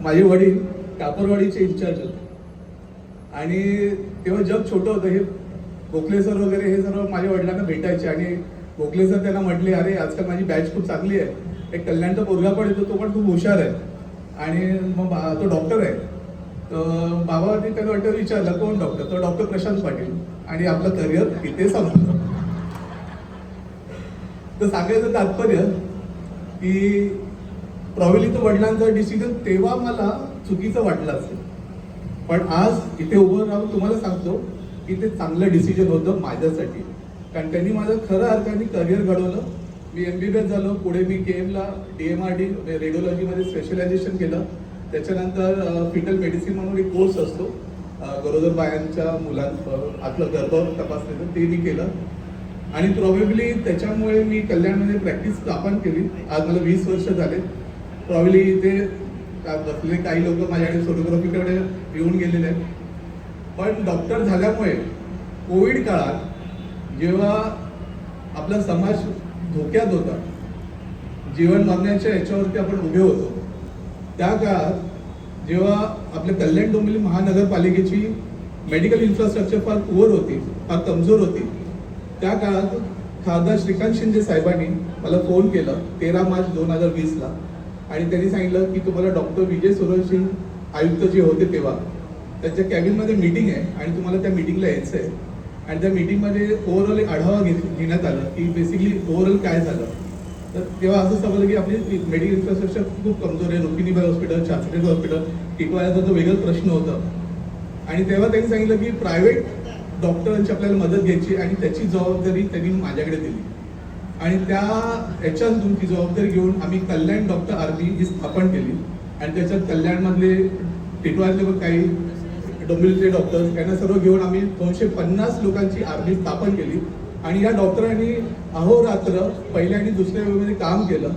माझे वडील कापरवाडीचे इन्चार्ज होते आणि तेव्हा जग छोटं होतं. हे गोखले सर वगैरे हे सर्व माझ्या वडिलांना भेटायचे आणि गोखले सर त्यांना म्हटले अरे आजकाल माझी बॅच खूप चांगली आहे, एक कल्याणचा पोरगा पण येतो, तो पण खूप हुशार आहे आणि मग तो डॉक्टर आहे. तर बाबांनी त्यांना वाटतं विचारलं कोण डॉक्टर, तो डॉक्टर प्रशांत पाटील आणि आपलं करिअर इथे संपलं. तर सांगायचं तात्पर्य की प्रॉब्लेम तो वडिलांचा डिसिजन तेव्हा मला चुकीचं वाटलं असेल, पण आज इथे उभं राहून तुम्हाला सांगतो की ते चांगलं डिसिजन होतं माझ्यासाठी, कारण त्यांनी माझं खरं अर्थाने करिअर घडवलं. मी MBBS झालो, पुढे मी KMला DMRD रेडिओलॉजीमध्ये स्पेशलायझेशन केलं. त्याच्यानंतर फिटल मेडिसिन म्हणून एक कोर्स असतो गरोदर बायांच्या मुलांचं आतलं गर्भ तपासण्याचं, ते मी केलं. आणि प्रॉबेबली त्याच्यामुळे मी कल्याणमध्ये प्रॅक्टिस स्थापन केली. आज मला 20 वर्ष झाले. प्रॉबेबली इथे बसलेले काही लोक माझ्याकडे फोटोग्राफीकडे येऊन गेलेले आहेत. पण डॉक्टर झाल्यामुळे कोविड काळात जेव्हा आपला समाज धोक्यात होता, जीवन मरण्याच्या याच्यावरती आपण उभे होतो, त्या काळात जेव्हा आपल्या कल्याण डोंबिवली महानगरपालिकेची मेडिकल इन्फ्रास्ट्रक्चर फार पुअर होती, फार कमजोर होती, त्या काळात खासदार श्रीकांत शिंदे साहेबांनी मला फोन केला 13 मार्च 2020ला आणि त्यांनी सांगितलं की तुम्हाला डॉक्टर विजय सुरवशी आयुक्त जे होते तेव्हा त्यांच्या कॅबिनमध्ये मीटिंग आहे आणि तुम्हाला त्या मीटिंगला यायचं आहे. आणि त्या मीटिंगमध्ये ओव्हरऑल एक आढावा घेण्यात आला की बेसिकली ओव्हरऑल काय झालं. तर तेव्हा असं समजलं की आपली मेडिकल इन्फ्रास्ट्रक्चर खूप कमजोर आहे. रुक्मिणीबाई हॉस्पिटल, शास्त्रीय हॉस्पिटल, टिटवाळ्याचा तो वेगळाच प्रश्न होता. आणि तेव्हा त्यांनी सांगितलं की प्रायव्हेट डॉक्टरांची आपल्याला मदत घ्यायची आणि त्याची जबाबदारी त्यांनी माझ्याकडे दिली. आणि त्या याच्यातून ती जबाबदारी घेऊन आम्ही कल्याण डॉक्टर आर्मी ही स्थापन केली. आणि त्याच्यात कल्याणमधले टिटवाळ्यातले पण काही डोंबिवलीचे डॉक्टर्स यांना सर्व घेऊन आम्ही 250 लोकांची आर्मी स्थापन केली. आणि या डॉक्टरांनी अहोरात्र पहिल्या आणि दुसऱ्या वेळेमध्ये काम केलं.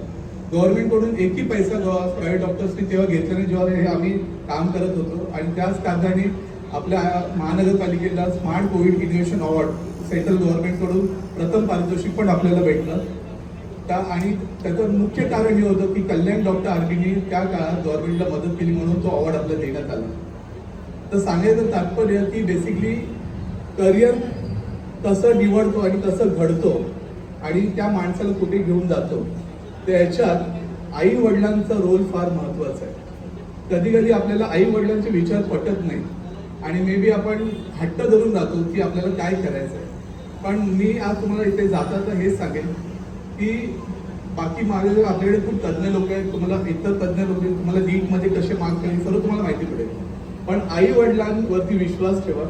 गव्हर्नमेंटकडून एकही पैसा प्रायव्हेट डॉक्टर्सनी तेव्हा घेतला नाही जेव्हा हे आम्ही काम करत होतो. आणि त्याच कारणाने आपल्या महानगरपालिकेला smart covid innovation award central गव्हर्नमेंटकडून प्रथम पारितोषिक पण आपल्याला भेटलं. आणि त्याचं मुख्य कारण हे होतं की कल्याण डॉक्टर आर्मीने त्या काळात गव्हर्नमेंटला मदत केली म्हणून तो अवॉर्ड आपल्याला देण्यात आला. तर सांगायचं तात्पर्य की बेसिकली करिअर कसं निवडतो आणि कसं घडतो आणि त्या माणसाला कुठे घेऊन जातो, त्याच्यात आई वडिलांचा रोल फार महत्त्वाचा आहे. कधी कधी आपल्याला आई वडिलांचे विचार पटत नाही आणि मे बी आपण हट्ट धरून जातो की आपल्याला काय करायचं आहे. पण मी आज तुम्हाला इथे जाता तर हेच सांगेन की बाकी माझे आपल्याकडे खूप तज्ज्ञ लोक आहेत, तुम्हाला इतर तज्ज्ञ लोक आहेत, तुम्हाला नीटमध्ये कसे मार्क केले सर्व तुम्हाला माहिती पडेल. पण आई वडिलांवरती विश्वास ठेवा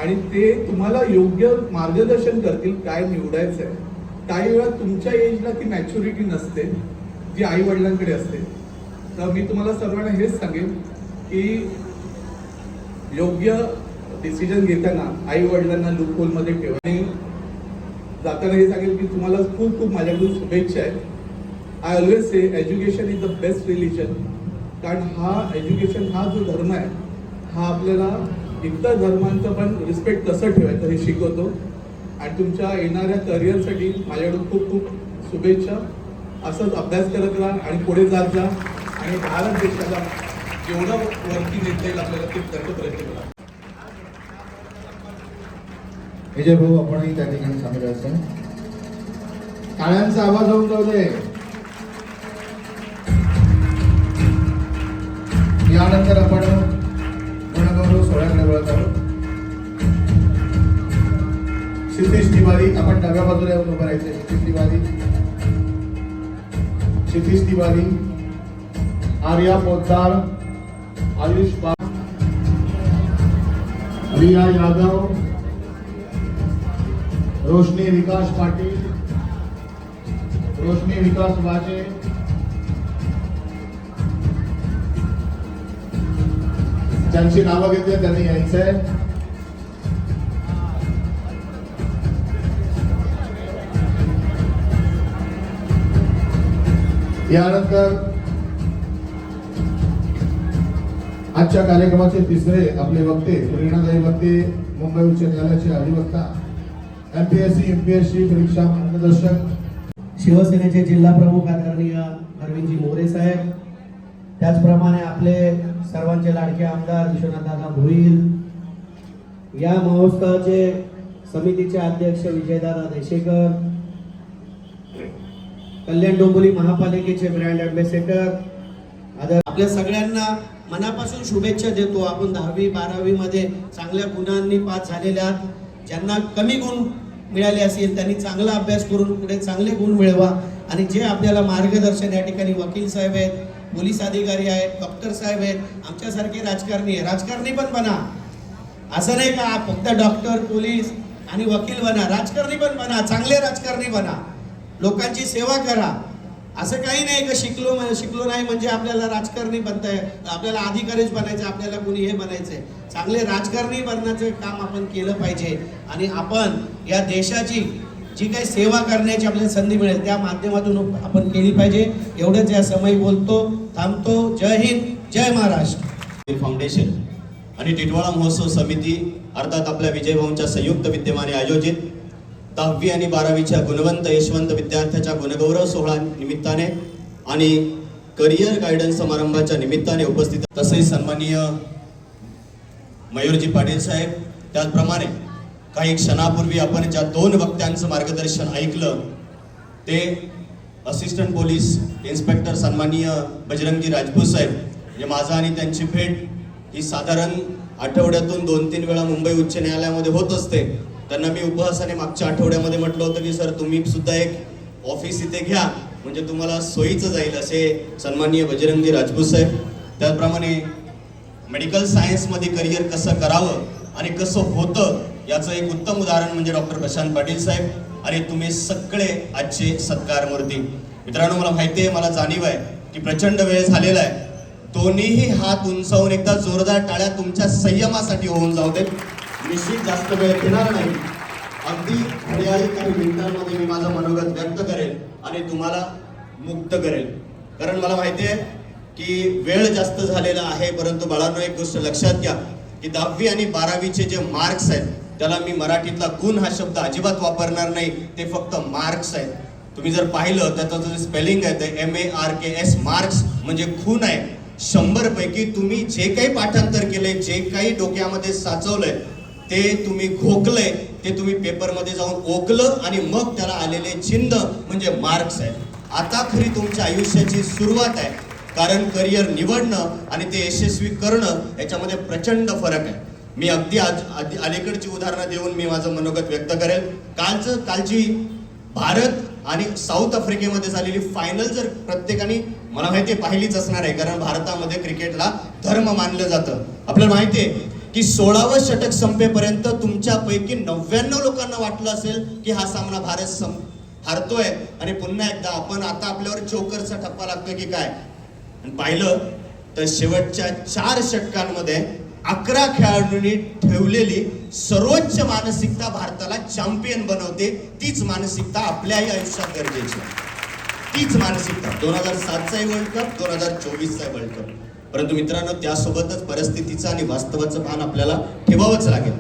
आणि ते तुम्हाला योग्य मार्गदर्शन करतील काय निवडायचं आहे. काही वेळा तुमच्या एजला ती मॅच्युरिटी नसते जी आई वडिलांकडे असते. तर मी तुम्हाला सर्वांना हेच सांगेन की योग्य डिसिजन घेताना आई वडिलांना लूप होलमध्ये ठेवा. आणि जाताना हे सांगेल की तुम्हाला खूप खूप माझ्याकडून शुभेच्छा आहेत. I always say education is the best religion. कारण हा एज्युकेशन हा जो धर्म आहे हा आपल्याला इतर धर्मांचं पण रिस्पेक्ट कसं ठेवायचं हे शिकवतो. आणि तुमच्या येणाऱ्या करिअरसाठी माझ्याकडून खूप खूप शुभेच्छा. असंच अभ्यास करत राहा आणि पुढे जात जा आणि भारत देशाला जेवढं वरती नेता येईल आपल्याला ते त्याचा प्रयत्न करा. विजय भाऊ आपणही त्या ठिकाणी सामील असेल. टाळ्यांचा आवाज होऊन जाऊ दे. यानंतर आपण गणगौरव सोहळ्याकडे वळत आहोत. क्षितिज तिवारी, आपण डाव्या बाजूला येऊन उभं राहायचं. क्षितिज तिवारी, क्षितिज तिवारी, आर्या पोद्दार, आयुष पाल, रिया यादव, रोशनी विकास पाटील, रोशनी विकास वाजे, ज्यांची नावं घेतली त्यांनी यायचंय. यानंतर आजच्या कार्यक्रमाचे तिसरे आपले वक्ते, प्रेरणादायी वक्ते, मुंबई उच्च न्यायालयाचे अधिवक्ता, MPSC MPSC परीक्षा मार्गदर्शक, शिवसेनेचे जिल्हा प्रमुख आदरणीय अरविंदजी मोरे साहेब, त्याचप्रमाणे आपले सर्वांचे लाडके आमदार विश्वनाथदादा भोईर, या महोत्सवाचे समितीचे अध्यक्ष विजयदादा देशेकर, कल्याण डोंबिवली महापालिकेचे ब्रँड अँबॅसेडर, आपल्या सगळ्यांना मनापासून शुभेच्छा देतो. आपण 10वी 12वी मध्ये चांगल्या गुणांनी पास झालेल्या, ज्यांना कमी गुण मिळाले असेल त्यांनी चांगला अभ्यास करून पुढे चांगले गुण मिळवा. आणि जे आपल्याला मार्गदर्शन या ठिकाणी वकील साहेब आहेत, पोलीस अधिकारी आहेत, डॉक्टर साहेब आहेत, आमच्यासारखे राजकारणी आहे, राजकारणी पण बना. असं नाही का फक्त डॉक्टर पोलीस आणि वकील बना, राजकारणी पण बना, चांगले राजकारणी बना, लोकांची सेवा करा. असं काही नाही का शिकलो नाही म्हणजे आपल्याला राजकारणी बनताय, आपल्याला अधिकारीच बनायचं, आपल्याला कोणी हे बनायचंय. चांगले राजकारणी बनण्याचं काम आपण केलं पाहिजे. आणि आपण या देशाची जी काही सेवा करण्याची आपल्याला संधी मिळेल त्या माध्यमातून आपण केली पाहिजे. एवढंच या समय बोलतो, थांबतो. जय हिंद, जय महाराष्ट्र. फाउंडेशन आणि टिटवाळा महोत्सव समिती अर्थात आपल्या विजय भाऊंच्या संयुक्त विद्यमाने आयोजित 10वी आणि 12वीच्या गुणवंत यशवंत विद्यार्थ्याच्या गुणगौरव सोहळा निमित्ताने आणि करिअर गायडन्स समारंभाच्या निमित्ताने उपस्थित, तसेच सन्माननीय मयूरजी पाटील साहेब, त्याचप्रमाणे काही क्षणापूर्वी आपण ज्या 2 वक्त्यांचं मार्गदर्शन ऐकलं ते असिस्टंट पोलीस इन्स्पेक्टर सन्माननीय बजरंगजी राजपूत साहेब. म्हणजे माझा आणि त्यांची भेट ही साधारण आठवड्यातून 2-3 वेळा मुंबई उच्च न्यायालयामध्ये होत असते. त्यांना मी उपहासाने मागच्या आठवड्यामध्ये म्हटलं होतं की सर तुम्ही सुद्धा एक ऑफिस इथे घ्या म्हणजे तुम्हाला सोयीचं जाईल, असे सन्माननीय बजरंगजी राजपूत साहेब. त्याचप्रमाणे मेडिकल सायन्समध्ये करिअर कसं करावं आणि कसं होतं याचं एक उत्तम उदाहरण म्हणजे डॉक्टर प्रशांत पाटील साहेब. आणि तुम्ही सगळे आजचे सत्कार मूर्ती. मित्रांनो, मला माहिती आहे, मला जाणीव आहे की प्रचंड वेळ झालेला आहे. दोन्हीही हात उंचावून एकदा जोरदार टाळ्या तुमच्या संयमासाठी होऊन जाऊ देत. निश्चित जास्त वेळ घेणार नाही, अगदी घड्याळी काही मिनिटांमध्ये मी माझं मनोगत व्यक्त करेल आणि तुम्हाला मुक्त करेल. कारण मला माहिती आहे की वेळ जास्त झालेला आहे. परंतु बाळांनो, एक गोष्ट लक्षात घ्या की 10वी आणि 12वीचे जे मार्क्स आहेत त्याला मी मराठीतला गुण हा शब्द अजिबात वापरणार नाही, ते फक्त मार्क्स आहेत. तुम्ही जर पाहिलं त्याचं जे स्पेलिंग आहे ते MARKS, मार्क्स म्हणजे खून आहे. 100 पैकी तुम्ही जे काही पाठांतर केलंय, जे काही डोक्यामध्ये साचवलंय ते तुम्ही घोकलंय, ते तुम्ही पेपरमध्ये जाऊन ओकलं आणि मग त्याला आलेले चिन्ह म्हणजे मार्क्स आहेत. आता खरी तुमच्या आयुष्याची सुरुवात आहे. कारण करिअर निवडणं आणि ते यशस्वी करणं याच्यामध्ये प्रचंड फरक आहे. मी अगदी अलीकडची उदाहरणं देऊन मी माझं मनोगत व्यक्त करेल. कालची भारत आणि साऊथ आफ्रिकेमध्ये झालेली फायनल जर प्रत्येकाने मला माहिती आहे पाहिलीच असणार आहे, कारण भारतामध्ये क्रिकेटला धर्म मानलं जातं. आपल्याला माहिती आहे की 16वं षटक संपेपर्यंत तुमच्यापैकी 99 लोकांना वाटलं असेल की हा सामना भारत हारतोय आणि पुन्हा एकदा आपण आता आपल्यावर जोकरचा ठप्पा लागतोय की काय. पाहिलं तर शेवटच्या 4 षटकांमध्ये 11 खेळाडूंनी ठेवलेली सर्वोच्च मानसिकता भारताला चॅम्पियन बनवते. तीच मानसिकता आपल्याही आयुष्यात गरजेची आहे. तीच मानसिकता 2007चा वर्ल्ड कप, 2024चा वर्ल्ड कप. परंतु मित्रांनो, त्यासोबतच परिस्थितीचं आणि वास्तवाचं भान आपल्याला ठेवावंच लागेल.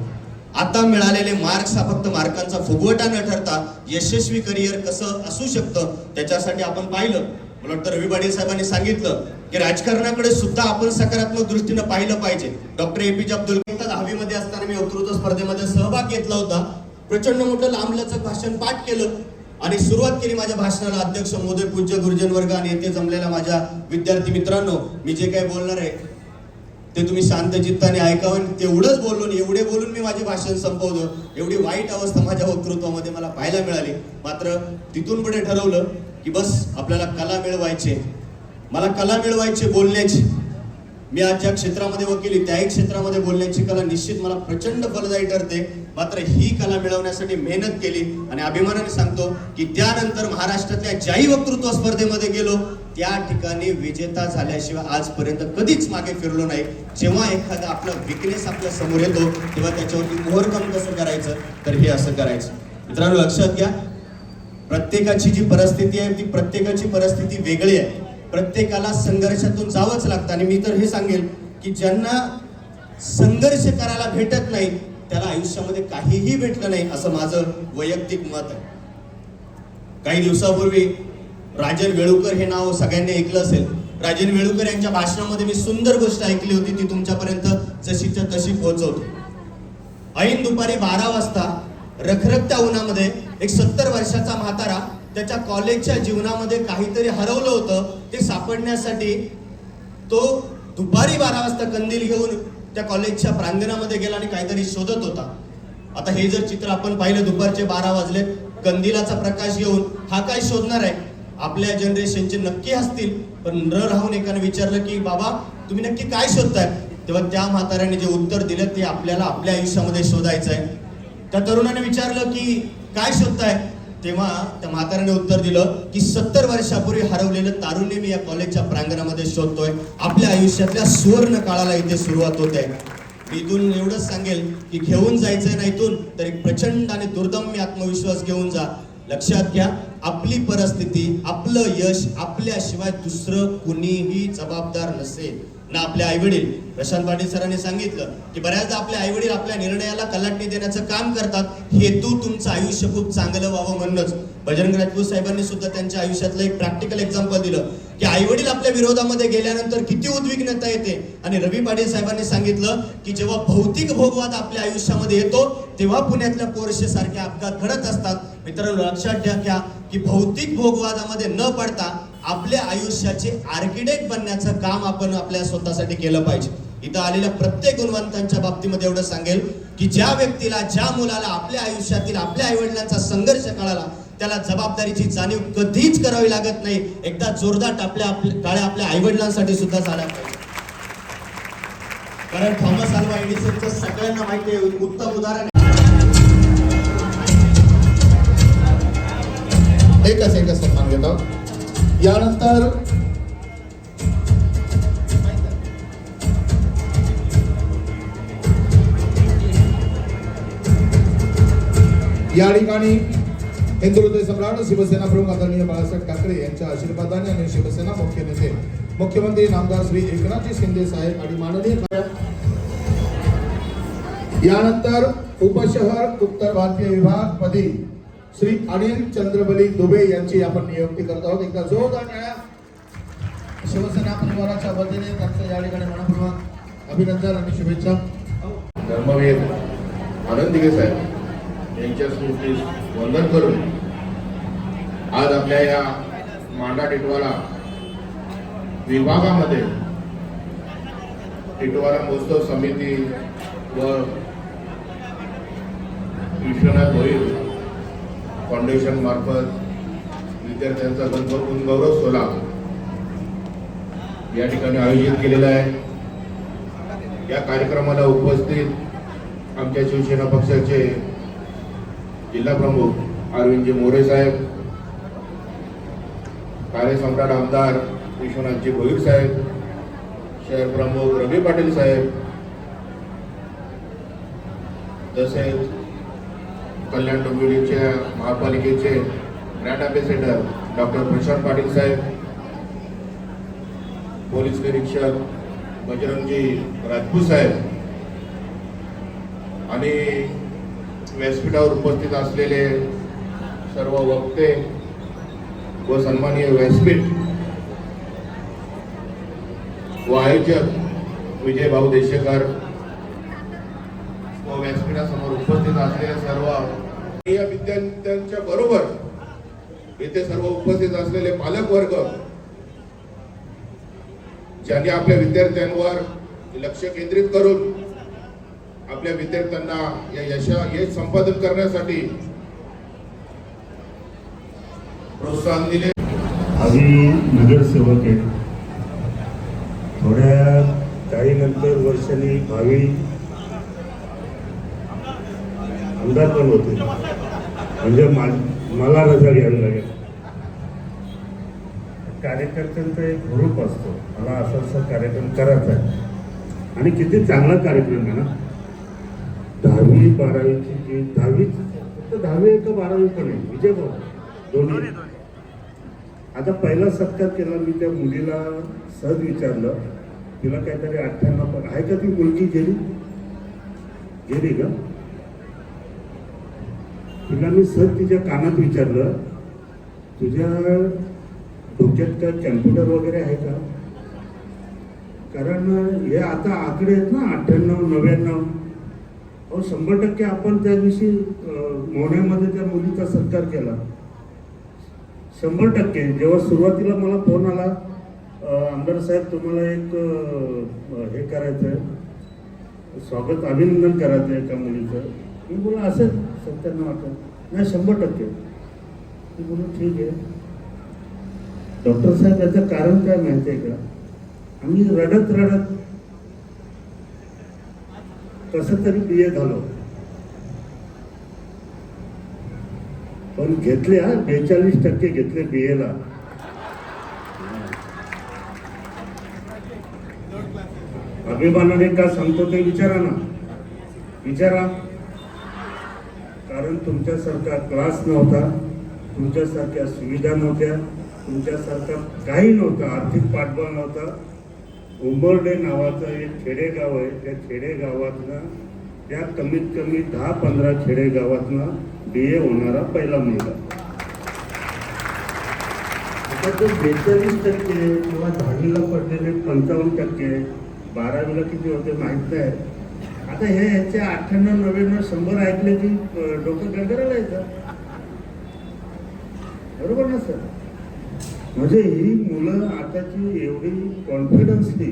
आता मिळालेले मार्क्स हा फक्त मार्कांचा फुगवटा न ठरता यशस्वी करिअर कसं असू शकतं त्याच्यासाठी आपण पाहिलं. मला वाटतं रवी पाटील साहेबांनी सांगितलं की राजकारणाकडे सुद्धा आपण सकारात्मक दृष्टीनं पाहिलं पाहिजे. डॉक्टर APJ अब्दुल कलाम 10वी मध्ये असताना मी वक्तृत्व स्पर्धेमध्ये सहभाग घेतला होता. प्रचंड मोठं लांबलचक भाषण पाठ केलं आणि सुरुवात केली माझ्या भाषणाला. अध्यक्ष महोदय, पूज्य गुरुजन वर्ग आणि येथे जमलेल्या माझ्या विद्यार्थी मित्रांनो, मी जे काही बोलणार आहे ते तुम्ही शांत चित्ताने ऐकावं. तेवढंच बोलून एवढे बोलून मी माझे भाषण संपवतो. एवढी वाईट अवस्था माझ्या वक्तृत्वामध्ये मला पाहायला मिळाली. मात्र तिथून पुढे ठरवलं की बस आपल्याला कला मिळवायची, मला कला मिळवायची बोलण्याची. मी आज ज्या क्षेत्रामध्ये वकिली त्याही क्षेत्रामध्ये बोलण्याची कला निश्चित मला प्रचंड फलदायी ठरते. मात्र ही कला मिळवण्यासाठी मेहनत केली आणि अभिमानाने सांगतो की त्यानंतर महाराष्ट्रातल्या ज्याही वक्तृत्व स्पर्धेमध्ये गेलो त्या ठिकाणी विजेता झाल्याशिवाय आजपर्यंत कधीच मागे फिरलो नाही. जेव्हा एखादा आपला विकनेस आपल्या समोर येतो तेव्हा त्याच्यावरती ओव्हरकम कसं करायचं, तर हे असं करायचं. मित्रांनो लक्षात घ्या, प्रत्येकाची जी परिस्थिती आहे ती प्रत्येकाची परिस्थिती वेगळी आहे. प्रत्येकाला संघर्षातून जावंच लागतं. आणि मी तर हे सांगेल की ज्यांना संघर्ष करायला भेटत नाही त्याला आयुष्यामध्ये काहीही भेटलं नाही, असं माझं वैयक्तिक मत आहे. काही दिवसापूर्वी राजन वेळुकर हे नाव सगळ्यांनी ऐकलं असेल. राजन वेळुकर यांच्या भाषणामध्ये मी सुंदर गोष्ट ऐकली होती, ती तुमच्यापर्यंत जशीच्या तशी पोहोचवतो. ऐन दुपारी 12 वाजता रखरखत्या उन्हामध्ये एक 70 वर्षाचा म्हातारा त्याच्या कॉलेजच्या जीवनामध्ये काहीतरी हरवलं होतं ते सापडण्यासाठी तो दुपारी 12 वाजता कंदील घेऊन त्या कॉलेजच्या प्रांगणामध्ये गेला आणि काहीतरी शोधत होता. आता हे जर चित्र आपण पाहिलं, दुपारचे 12 वाजले, कंदिलाचा प्रकाश घेऊन हा काय शोधणार आहे? आपल्या जनरेशनचे नक्की असतील, पण न राहून एकाने विचारलं की बाबा तुम्ही नक्की काय शोधताय? तेव्हा त्या म्हाताऱ्याने जे उत्तर दिलं ते आपल्याला आपल्या आयुष्यामध्ये शोधायचं आहे. त्या तरुणाने विचारलं की काय शोधताय? तेव्हा त्या म्हाताऱ्याने उत्तर दिलं की 70 वर्षापूर्वी हरवलेलं तारुण्य मी या कॉलेजच्या प्रांगणामध्ये शोधतोय. आपल्या आयुष्यातल्या सुवर्ण काळाला इथे सुरुवात होते. मी इथून एवढंच सांगेल की घेऊन जायचंय ना इथून तर एक प्रचंड आणि दुर्दम्य आत्मविश्वास घेऊन जा. लक्षात घ्या, आपली परिस्थिती, आपलं यश आपल्याशिवाय दुसरं कुणीही जबाबदार नसेल, ना आपले आई वडील. प्रशांत पाटील सरांनी सांगितलं की बऱ्याचदा आपले आई वडील आपल्या निर्णयाला कलाटणी देण्याचं काम करतात, हेतू तुमचं आयुष्य खूप चांगलं व्हावं म्हणूनच. बजरंग राजपूत साहेबांनी सुद्धा त्यांच्या आयुष्यातलं एक प्रॅक्टिकल एक्झाम्पल दिलं की आई वडील आपल्या विरोधामध्ये गेल्यानंतर किती उद्विग्नता येते. आणि रवी पाटील साहेबांनी सांगितलं की जेव्हा भौतिक भोगवाद आपल्या आयुष्यामध्ये येतो तेव्हा पुण्यातल्या पोरशे सारखे अपघात घडत असतात. मित्रांनो लक्षात घ्या की भौतिक भोगवादामध्ये न पडता आपल्या आयुष्याचे आर्किटेक्ट बनण्याचं काम आपण आपल्या स्वतःसाठी केलं पाहिजे. इथं आलेल्या प्रत्येक गुणवंतांच्या बाबतीमध्ये एवढं सांगेल की ज्या व्यक्तीला, ज्या मुलाला आपल्या आयुष्यातील आपल्या आईवडिलांचा संघर्ष कळाला त्याला जबाबदारीची जाणीव कधीच करावी लागत नाही. एकदा जोरदार टाळ्या आपल्या आईवडिलांसाठी सुद्धा झाल्या पाहिजे. कारण थॉमस अल्वा एडिसनचं सगळ्यांना माहिती आहे, उत्तम उदाहरण. एकच सन्मान घेतो. यानंतर या ठिकाणी हिंदू हृदय सम्राट शिवसेना प्रमुख आदरणीय बाळासाहेब ठाकरे यांच्या आशीर्वादाने आणि शिवसेना मुख्य नेते मुख्यमंत्री नामदार श्री एकनाथजी शिंदे साहेब आणि माननीय. यानंतर उपशहर उत्तर भारतीय विभाग पदी श्री अनिल चंद्रबली दुबे यांची आपण नियुक्ती करत आहोत. एकदा जोरदार टाळ्या शिवसेना परिवाराच्या वतीने त्यांचं या ठिकाणी मनपूर्वक अभिनंदन आणि शुभेच्छा. धर्मवीर आनंद दिघे साहेब यांच्या स्मृतीस वंदन करून आज आपल्या या मांडा टिटवाला विभागामध्ये टिटवाला महोत्सव समिती व विश्वनाथ भोईर फाउंडेशन मार्फत विद्यार्थ्यांचा गौरव सोहळा या ठिकाणी आयोजित केलेला आहे. या कार्यक्रमाला उपस्थित आमच्या शिवसेना पक्षाचे जिल्हा प्रमुख अरविंदजी मोरे साहेब, कार्यसम्राट आमदार विश्वनाथजी भोईर साहेब, शहर प्रमुख रवी पाटील साहेब, तसेच कल्याण डोंबिवलीच्या महापालिकेचे brand ambassador doctor Prashant Patil साहेब, पोलीस निरीक्षक बजरंगजी राजपूत साहेब आणि व्यासपीठावर उपस्थित असलेले सर्व वक्ते व सन्माननीय व्यासपीठ व आयोजक विजय भाऊ देशेकर व व्यासपीठासमोर उपस्थित असलेले सर्व या विद्यार्थ्यांच्या बरोबर येथे सर्व उपस्थित असलेले पालक वर्ग ज्यांनी आपल्या विद्यार्थ्यांवर लक्ष केंद्रित करून आपल्या विद्यार्थ्यांना या यश संपादन करण्यासाठी प्रोत्साहन दिले. आम्ही नगरसेवक आहे. थोड्या काही नंतर वर्षांनी भावी आमदार पण होते, म्हणजे मला रजा घ्यावी लागेल. कार्यकर्त्यांचा एक ग्रुप असतो, मला असा कार्यक्रम करायचा आहे आणि किती चांगला कार्यक्रम आहे ना. 10वी 12वीची जी 10वी फक्त 10वी का 12वी पण आहे विजय भाऊ दोन्ही. आता पहिला सत्कार केला मी त्या मुलीला, सहज विचारलं तिला काहीतरी 98 पण आहे का ती मुलगी. गेली का. तिला मी सहज तिच्या कानात विचारलं तुझ्या डोक्यात काय कॅम्प्युटर वगैरे आहे का. कारण हे आता आकडे आहेत ना 98 99. 100% आपण त्या दिवशी मोहण्यामध्ये त्या मुलीचा सत्कार केला. 100%. जेव्हा सुरुवातीला मला फोन आला आमदार साहेब तुम्हाला एक हे करायचं आहे, स्वागत अभिनंदन करायचं आहे एका मुलीचं. मी बोला असेल 97-98. नाही 100%. मी बोलू ठीक आहे. डॉक्टर साहेब याचं कारण काय माहिती आहे का. आम्ही रडत कसं तरी BA झालो, पण घेतले 42% घेतले BA ला. अभिमानाने का सांगतो ते विचारा ना, विचारा. कारण तुमच्यासारखा क्लास नव्हता, तुमच्यासारख्या सुविधा नव्हत्या, तुमच्यासारखा काही नव्हतं, आर्थिक पाठबळ नव्हता. उंबर्डे नावाचं एक खेडेगाव आहे, त्या खेडेगावातनं त्या कमीत कमी 10-15 खेडेगावातनं BA होणारा पहिला मुलगा. आता तो 42% किंवा 10वीला पडलेले 55%, 12वीला किती होते माहीत नाही. आता हे याचे 98, 99, 100 ऐकले की डोकं गरगरायला येतं. बरोबर ना सर. म्हणजे ही मुलं आताची एवढी कॉन्फिडन्सली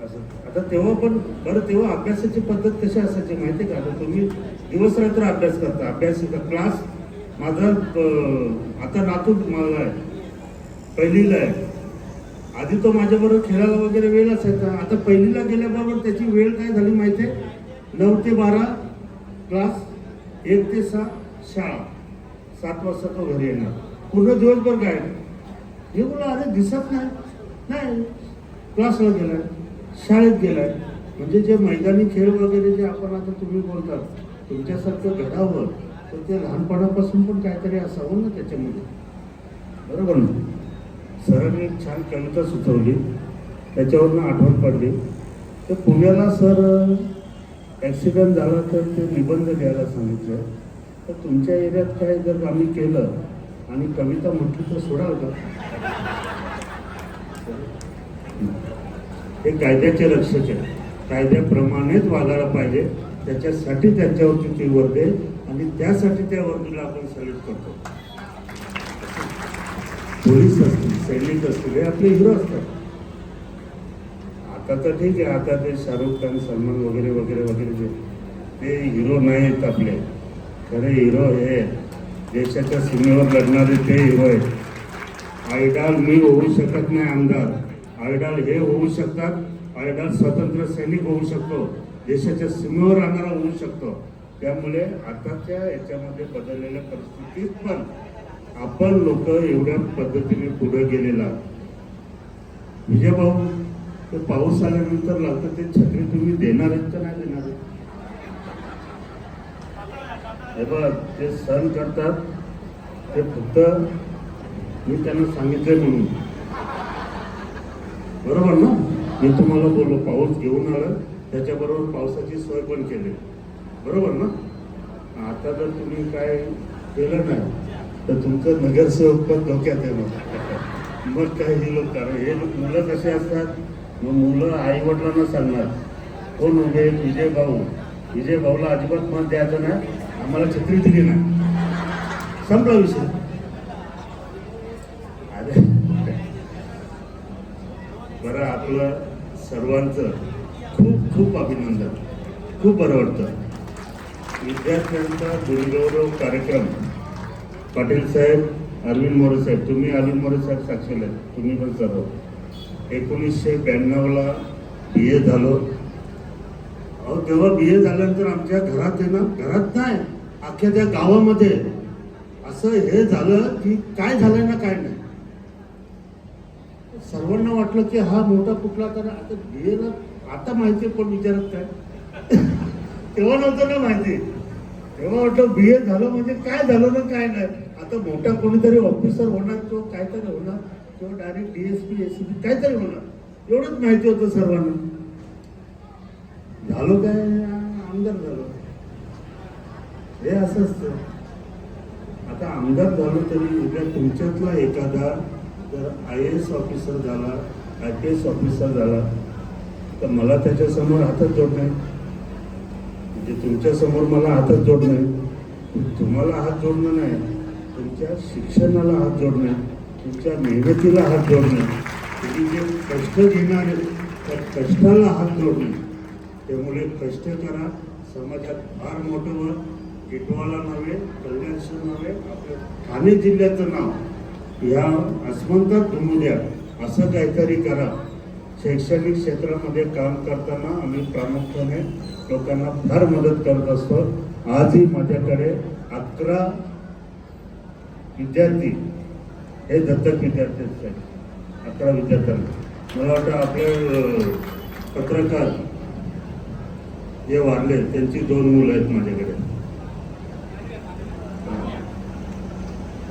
असं. आता तेव्हा पण बरं तेव्हा अभ्यासाची पद्धत कशी असायची माहिती का. आता तुम्ही दिवस रात्र अभ्यास करता, अभ्यासिका क्लास. माझा आता नातू मला आहे, पहिलीला आहे. आधी तो माझ्याबरोबर खेळायला वगैरे वेळ असायचा. आता पहिलीला गेल्याबरोबर त्याची वेळ काय झाली माहिती आहे. 9 ते 12 क्लास, 1 ते 6 शाळा, 7 वाजता तो घरी येणार. पूर्ण दिवसभर काय हे बोला अरे दिसत नाही क्लासला गेलाय, शाळेत गेलाय. म्हणजे जे मैदानी खेळ वगैरे जे आपण आता तुम्ही बोलतात तुमच्यासारखं घडावं तर ते लहानपणापासून पण काहीतरी असावं ना त्याच्यामध्ये. बरोबर ना. सरांनी एक छान कविता सुचवली, त्याच्यावरनं आठवण पडली. तर पुण्याला सर ॲक्सिडेंट झाला तर ते निबंध द्यायला सांगितलं. तर तुमच्या एरियात काय जर आम्ही केलं आणि कविता म्हटली तर सोडाल का. हे कायद्याचे रक्षक आहे, कायद्याप्रमाणेच वागायला पाहिजे. त्याच्यासाठी त्यांच्यावरती ती वर्दी आणि त्यासाठी त्या वर्दीला आपण सॅल्यूट करतो. पोलीस असतील, सैनिक असतील, हे आपले हिरो असतात. आता तर ठीक आहे, आता ते शाहरुख खान, सलमान वगैरे वगैरे वगैरे ते हिरो नाही आहेत आपले. खरे हिरो हे देशाच्या सीमेवर लढणारे ते हिरो आहेत. आयडॉल मी होऊ शकत नाही आमदार, आयडॉल हे होऊ शकतात. आयडॉल स्वतंत्र सैनिक होऊ शकतो, देशाच्या सीमेवर राहणारा होऊ शकतो. त्यामुळे आताच्या याच्यामध्ये बदललेल्या परिस्थितीत पण आपण लोक एवढ्या पद्धतीने पुढे गेलेला. विजय भाऊ, ते पाऊस आल्यानंतर लागतं ते छत्री तुम्ही देणार आहेत का नाही देणार आहेत. हे बघ ते सण करतात ते फक्त मी त्यांना सांगितलं म्हणून. बरोबर ना. मी तुम्हाला बोललो पाऊस घेऊन आलं, त्याच्याबरोबर पावसाची सोय पण केली. बरोबर ना. आता जर तुम्ही काय केलं नाही तर तुमचं नगरसेवक पण धोक्यात आहे. मग काय हे लोक कारण हे लोक मुलं कसे असतात. मग मुलं आईवडिलांना सांगणार कोण उभे विजय भाऊ. विजय भाऊला अजिबात मत द्यायचं नाही, आम्हाला छत्री दिली नाही, संपला विषय. अरे बरं आपलं सर्वांचं खूप खूप अभिनंदन. खूप बरं वाटतं. विद्यार्थ्यांचा दुर्गौरव कार्यक्रम. पाटील साहेब, अरविंद मोरे साहेब, तुम्ही अरविंद मोरे साहेब साक्षीला आहेत, तुम्ही पण सर्व. 1992ला BA झालो. अहो तेव्हा BA झाल्यानंतर आमच्या घरात आहे ना, घरात नाही अख्ख्या त्या गावामध्ये असं हे झालं की काय झालंय ना काय नाही. सर्वांना वाटलं की हा मोठा कुठला तर आता BAला आता माहिती कोण विचारत काय. तेव्हा नव्हतं ना माहिती. तेव्हा वाटलं BA झालं म्हणजे काय झालं ना काय नाही. आता मोठा कोणीतरी ऑफिसर होणार किंवा काहीतरी होणार किंवा डायरेक्ट DSP ACP काहीतरी होणार एवढंच माहिती होतं सर्वांना. झालो काय, आमदार झालो. हे असं असतं. आता आमदार झालो तरी उद्या तुमच्यातला एखादा जर IAS ऑफिसर झाला, IPS ऑफिसर झाला तर मला त्याच्यासमोर हातच जोड नाही. म्हणजे तुमच्यासमोर मला हातच जोड नाही. तुम्हाला हात जोडणं नाही, तुमच्या शिक्षणाला हात जोडणे, तुमच्या मेहनतीला हात जोडणे, तुम्ही जे कष्ट घेणारे त्या कष्टाला हात जोडणे. त्यामुळे कष्ट करा. समाजात फार मोठं वर टिटवाळा नव्हे, कल्याणशहर नव्हे, आपल्या ठाणे जिल्ह्याचं नाव ह्या आसमंतात घुमू द्या. असं काहीतरी करा. शैक्षणिक क्षेत्रामध्ये काम करताना आम्ही प्रामुख्याने लोकांना फार मदत करत असतो. आजही माझ्याकडे 11 विद्यार्थी हे दत्तक विद्यार्थी आहेत. 11 विद्यार्थ्यांना. मला वाटतं आपले पत्रकार जे वारले त्यांची 2 मुलं आहेत माझ्याकडे.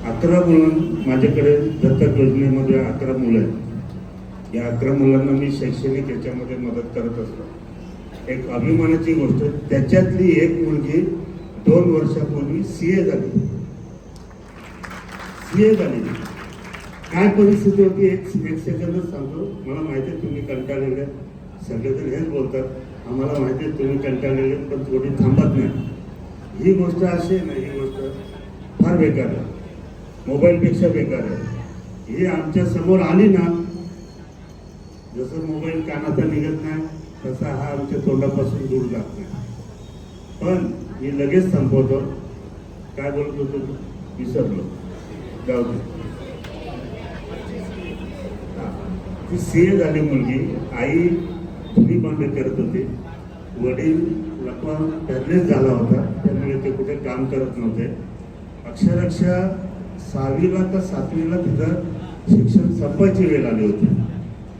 11 मुलं माझ्याकडे दत्तक योजनेमध्ये 11 मुलं आहेत. या 11 मुलांना मी शैक्षणिक याच्यामध्ये मदत करत असतो. एक अभिमानाची गोष्ट, त्याच्यातली एक मुलगी 2 वर्षापूर्वी CA झाली. CA झाली. काय परिस्थिती होती एक सेकंदच सांगतो. मला माहिती आहे तुम्ही कंटाळलेले, सगळेजण हेच बोलतात, आम्हाला माहिती आहे तुम्ही कंटाळलेले, पण थोडी थांबत नाही. ही गोष्ट अशी आहे ना, ही गोष्ट फार बेकार आहे, मोबाईलपेक्षा बेकार आहे. ही आमच्या समोर आली ना, जसं मोबाईल कानाचा निघत नाही तसा हा आमच्या तोंडापासून दूर जात नाही. पण मी लगेच संपवतो. काय बोलत होतो विसरलो, जाऊ दे. ती CA झाली मुलगी. आई धुनी बंद करत होती. वडील लकवा पॅरलेस झाला होता, त्यामुळे ते कुठे काम करत नव्हते. अक्षरशः 6वीला का 7वीला तिथं शिक्षण संपायची वेळ आली होती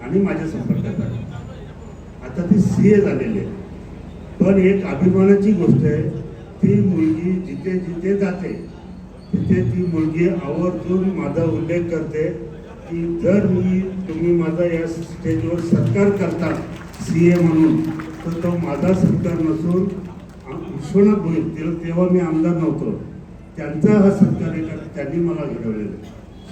आणि माझ्या संपर्कात आली. आता ती CA झालेली आहे. पण एक अभिमानाची गोष्ट आहे, ती मुलगी जिथे जिथे जाते तिथे ती मुलगी आवर्जून माझा उल्लेख करते की जर तुम्ही माझा या स्टेजवर सत्कार करता CA म्हणून, तर तो माझा सत्कार नसून विश्वनाथ भोईर, तेव्हा मी आमदार नव्हतो, त्यांचा हा सत्कार आहे. त्यांनी मला घडवलेलं.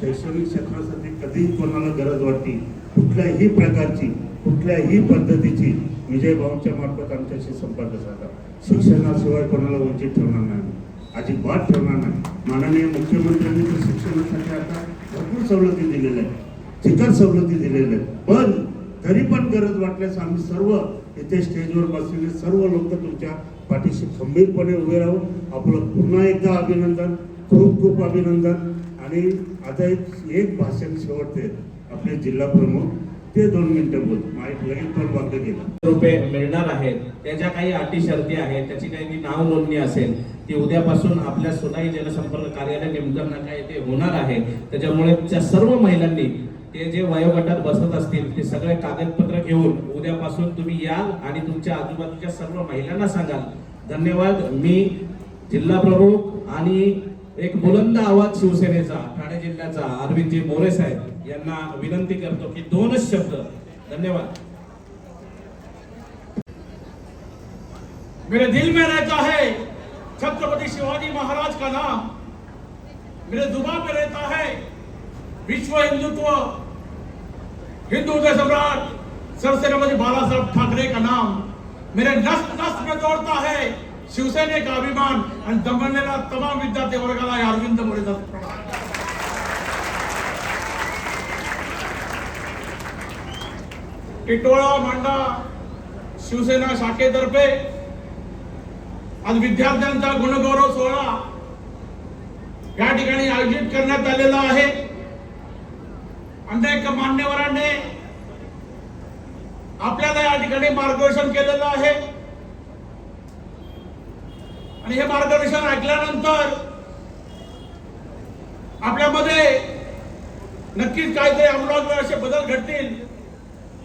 शैक्षणिक क्षेत्रासाठी कधीही कोणाला गरज वाटली कुठल्याही प्रकारची, कुठल्याही पद्धतीची, विजय भाऊंच्या मार्फत आमच्याशी संपर्क साधा. शिक्षणाशिवाय कोणाला वंचित ठेवणार नाही, अजिबात ठेवणार नाही. माननीय मुख्यमंत्र्यांनी तर शिक्षणासाठी आता भरपूर सवलती दिलेल्या आहेत, चिकट सवलती दिलेल्या आहेत. पण तरी पण गरज वाटल्यास आम्ही सर्व इथे स्टेजवर बसलेले सर्व लोक तुमच्या पाठीशी खंबीरपणे उभे राहू. आपलं पुन्हा एकदा अभिनंदन, खूप खूप अभिनंदन. आणि आता एक भाषण शेवटते आपले जिल्हा प्रमुख, ते 2 मिनिटं बोल. माईक लगेच पण बंद केलं. रुपये मिळणार आहेत, त्याच्या काही अटी शर्ती आहेत, त्याची काही नाव नोंदणी असेल ती उद्यापासून आपल्या सोनाई जनसंपर्क कार्यालय निमजर नाका येथे होणार आहे. त्याच्यामुळे त्या सर्व महिलांनी ते जे वयोगटात बसत असतील ते सगळे कागदपत्र घेऊन उद्यापासून तुम्ही याल आणि तुमच्या आजूबाजूच्या सर्व महिलांना सांगाल. धन्यवाद. मी जिल्हा प्रमुख आणि एक बुलंद आवाज शिवसेनेचा ठाणे जिल्ह्याचा अरविंदजी मोरे साहेब यांना विनंती करतो की 2च शब्द. धन्यवाद. मेरे दिल में रहता है छत्रपति शिवाजी महाराज का नाम, मेरे जुबान पे रहता है विश्व हिंदुत्व, हिंदू के सम्राट सरसेनापति बालासाहेब ठाकरे का नाम, मेरे नस नस में दौड़ता है शिवसेने का अभिमान आणि दमनलेला तमाम विद्यार्थी वर्गाला अरविंद मोरेचा प्रणाम. टिटोळा मांडा शिवसेना शाखेतर्फे आज विद्यार्थ्यांचा गुणगौरव सोहळा या ठिकाणी आयोजित करण्यात आलेला आहे. अनेक मान्यवरांनी आपल्याला या ठिकाणी मार्गदर्शन केलेलं आहे आणि हे मार्गदर्शन ऐकल्यानंतर आपल्यामध्ये नक्कीच काहीतरी आमूलाग्र असे बदल घडतील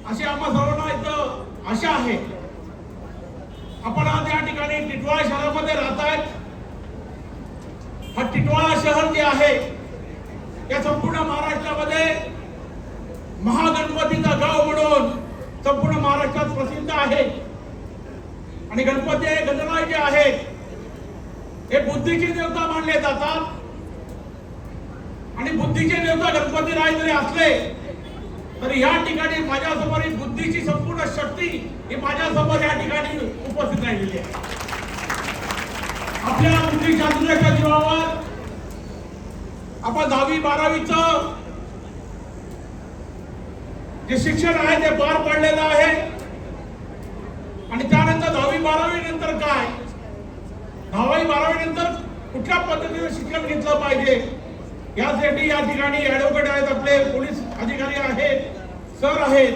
अशी आम्हा सर्वांना इथं आशा आहे. आपण आज या ठिकाणी टिटवाळा शहरामध्ये राहतायत. हा टिटवाळा शहर जे आहे या संपूर्ण महाराष्ट्रामध्ये महागणपतीचा गाव म्हणून संपूर्ण महाराष्ट्रात प्रसिद्ध आहे आणि गणपती गणराय जे आहेत हे बुद्धीचे देवता मानले जातात आणि बुद्धीचे देवता गणपती राय जरी असले तरी या ठिकाणी माझ्यासमोर ही बुद्धीची संपूर्ण शक्ती ही माझ्यासमोर या ठिकाणी उपस्थित राहिलेली आहे. आपल्या बुद्धी शास्त्राच्या जीवावर आपण 10वी 12वीचं जे शिक्षण आहे ते पार पडलेलं आहे आणि त्यानंतर 10वी 12वी नंतर काय 10वी 12वी नंतर कुठल्या पद्धतीचं शिक्षण घेतलं पाहिजे यासाठी या ठिकाणी ऍडव्होकेट आहेत, आपले पोलीस अधिकारी आहेत, सर आहेत,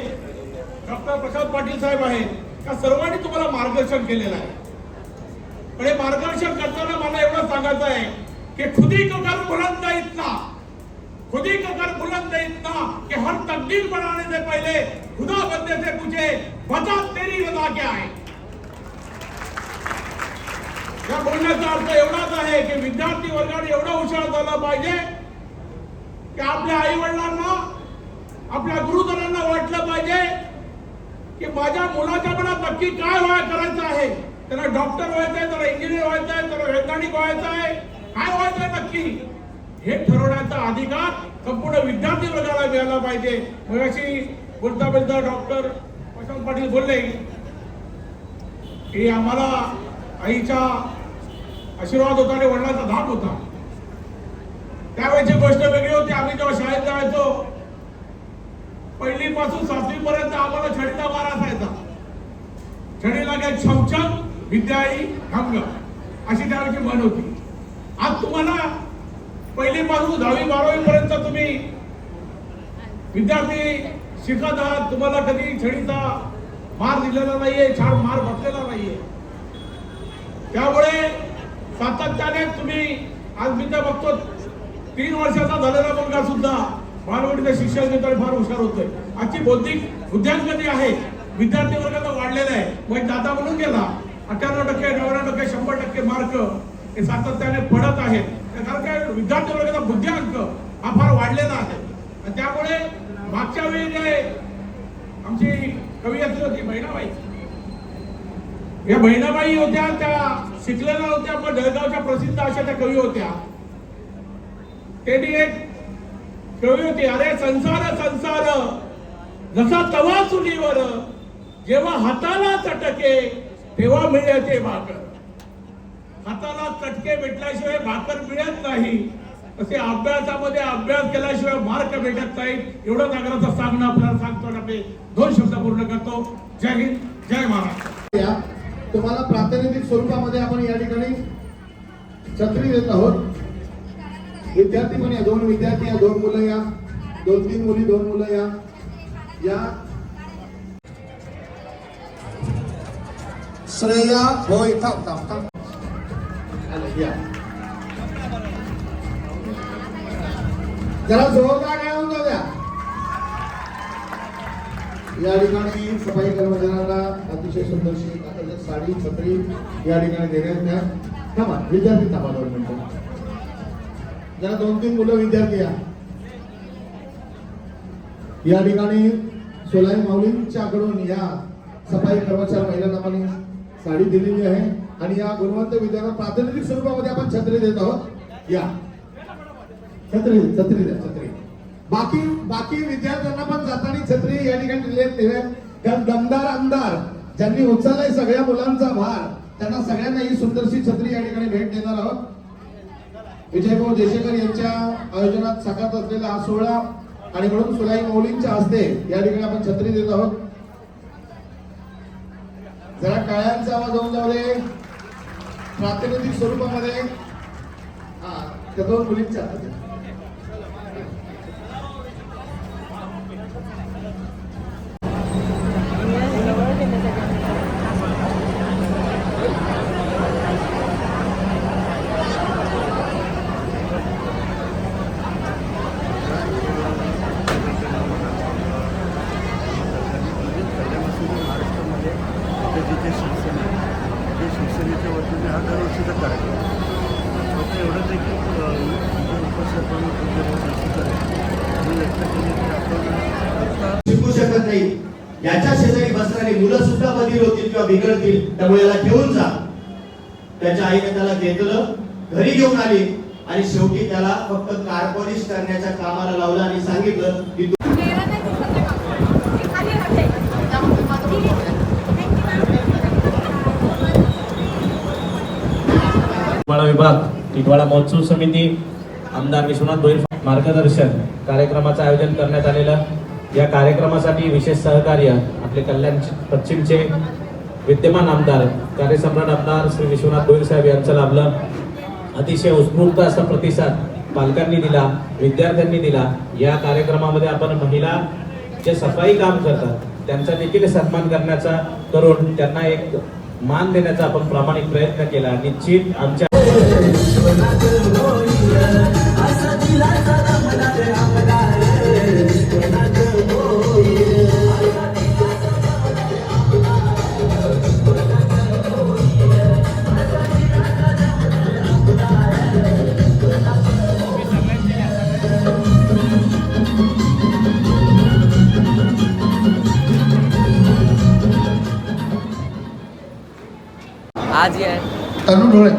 डॉक्टर प्रसाद पाटील साहेब आहेत, या सर्वांनी तुम्हाला मार्गदर्शन केलेलं आहे. पण हे मार्गदर्शन करताना मला एवढं सांगायचं आहे कि खुदी को कर बुलंद इतना, खुदी को कर बुलंद इतना कि हर तकदीर बनाने से पहले खुदा बंदे से पूछे बता तेरी रजा क्या है. या बोलण्याचा अर्थ एवढाच आहे की विद्यार्थी वर्गाने एवढा हुशार झाला पाहिजे की आपल्या आई वडिलांना आपल्या गुरुजनांना वाटलं पाहिजे की माझ्या मुलाच्या मनात नक्की काय करायचं आहे. त्याला डॉक्टर व्हायचं आहे, त्याला इंजिनियर व्हायचं आहे, त्याला वैज्ञानिक व्हायचं आहे, काय व्हायचं आहे नक्की हे ठरवण्याचा अधिकार संपूर्ण विद्यार्थी वर्गाला मिळाला पाहिजे. मग अशी बोलता बोलता डॉक्टर प्रशांत पाटील बोलले की आम्हाला आईचा आशीर्वाद होता आणि वडिलांचा धाक होता. त्यावेळेची गोष्ट वेगळी होती. आम्ही जेव्हा शाळेत जायचो 1ली पासून 7वी पर्यंत आम्हाला छडीचा वार असायचा. छडीला काय छमछम विद्याई घमघम अशी त्यावेळेची म्हण होती. आज तुम्हाला 1ली पासून 10वी 12वी पर्यंत तुम्ही विद्यार्थी शिकत आहात. तुम्हाला कधी छडीचा मार दिलेला नाहीये, छान मार बसलेला नाहीये. त्यामुळे सातत्याने तुम्ही आज मी तर बघतो 3 वर्षाचा झालेला मुलगा सुद्धा बालवाडीचं शिक्षण घेतोय, फार हुशार होतोय. आजची बौद्धिक बुद्ध्यांकती आहे विद्यार्थी वर्गाचा वाढलेला आहे. मग दादा म्हणून गेला 98%, 99%, 100% मार्क हे सातत्याने पडत आहेत. कारण काय विद्यार्थी वर्गाचा बुद्ध्यांक हा फार वाढलेला आहे. आणि त्यामुळे मागच्या वेळी जे आमची कवयित्री होती बहिणाबाई, या बहिणाबाई होत्या, त्या शिकलेल्या होत्या, पण जळगावच्या प्रसिद्ध अशा त्या कवी होत्या. त्यांनी एक कवी होती, अरे संसार संसार जसा तवा चुलीवर, जेव्हा हाताला चटके तेव्हा मिळते भाकर. हाताला चटके भेटल्याशिवाय भाकर मिळत नाही, तसे अभ्यासामध्ये अभ्यास केल्याशिवाय मार्क भेटत नाही. एवढं नागराचं सांगणं आपल्याला सांगतो. आपले 2 शब्द पूर्ण करतो. जय हिंद, जय महाराष्ट्र. तुम्हाला प्रातिनिधिक स्वरूपामध्ये आपण या ठिकाणी छत्री देत आहोत. विद्यार्थी पण या 2 विद्यार्थी या 2 मुलं या 2-3 मुली 2 मुलं या श्रेया होय थांब या जरा जोरदार काय होऊन द्या. या ठिकाणी सफाई कर्मचाऱ्यांना अतिशय सुंदरशी आता साडी छत्री या ठिकाणी देण्यात द्या. थांबा विद्यार्थी थांबा 2 मिनिटं. जरा 2-3 मुलं विद्यार्थी या ठिकाणी सोलाई माऊलींच्याकडून या सफाई कर्मचारी महिलांना आपण साडी दिलेली आहे आणि या गुणवंत विद्यार्थ्यांना प्रातिनिधिक स्वरूपामध्ये आपण छत्री देत आहोत. या छत्री द्या छत्री. बाकी विद्यार्थ्यांना पण जाताना छत्री या ठिकाणी दिले. कारण दमदार आमदार ज्यांनी उचललाय सगळ्या मुलांचा भार त्यांना सगळ्यांना ही सुंदरशी छत्री या ठिकाणी भेट देणार आहोत. विजयभाऊ देशेकर यांच्या आयोजनात साकारत असलेला हा सोहळा आणि म्हणून सुलाई माऊलींच्या हस्ते या ठिकाणी आपण छत्री देत आहोत. जरा काळ्यांचा आवाज होऊन जाऊ दे. प्रातिनिधिक स्वरूपामध्ये त्या दोन मुलींच्या जिथे शिवसेना ते शिवसेनेच्या वतीने हा दरवर्षीचा कार्यक्रम फक्त एवढंच आहे की उपसरपंच व्यक्त केले की आपण शिकू शकत नाही. याच्या शेजारी बसणारी मुलं सुद्धा बधीर होतील किंवा बिघडतील. त्यामुळे याला घेऊन जा. त्याच्या आईने त्याला घेतलं, घरी घेऊन आली आणि शेवटी त्याला फक्त कार पॉलिश करण्याच्या कामाला लावलं आणि सांगितलं की मेरा नाही दिसत आहे का? ते खाली राहते. टिटवाळा विभाग, टिटवाळा महोत्सव समिती, आमदार विश्वनाथ भोईर मार्गदर्शन कार्यक्रमाचं आयोजन करण्यात आलेलं. या कार्यक्रमासाठी विशेष सहकार्य आपले कल्याण पश्चिमचे विद्यमान आमदार, कार्यसम्राट आमदार श्री विश्वनाथ भोईर साहेब यांचं लाभलं. अतिशय उत्स्फूर्त असा प्रतिसाद पालकांनी दिला, विद्यार्थ्यांनी दिला. या कार्यक्रमामध्ये आपण महिला जे सफाई काम करतात त्यांचा देखील सन्मान करण्याचा करून त्यांना एक मान देण्याचा आपण प्रामाणिक प्रयत्न केला. निश्चित आमच्या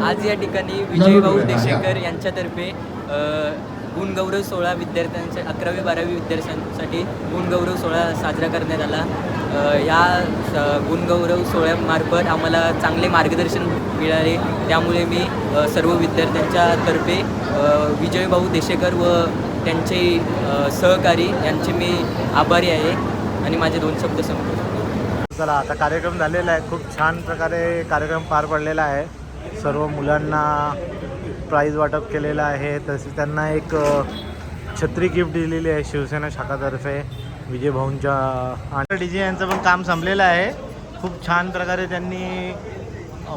आज या ठिकाणी विजयभाऊ देशेकर यांच्यातर्फे गुणगौरव सोहळा विद्यार्थ्यांच्या 11वी-12वी विद्यार्थ्यांसाठी गुणगौरव सोहळा साजरा करण्यात आला. या गुणगौरव सोहळ्यामार्फत आम्हाला चांगले मार्गदर्शन मिळाले. त्यामुळे मी सर्व विद्यार्थ्यांच्या तर्फे विजयभाऊ देशेकर व त्यांचे सहकारी यांचे मी आभारी आहे आणि माझे 2 शब्द संपले. चला, आता कार्यक्रम झालेला आहे. खूप छान प्रकारे कार्यक्रम पार पडलेला आहे. सर्व मुलांना प्राईज वाटप केलेलं आहे. तसेच त्यांना एक छत्री गिफ्ट दिलेली आहे शिवसेना शाखातर्फे विजय भाऊंच्या. आणि डी जे यांचं पण काम संपलेलं आहे. खूप छान प्रकारे त्यांनी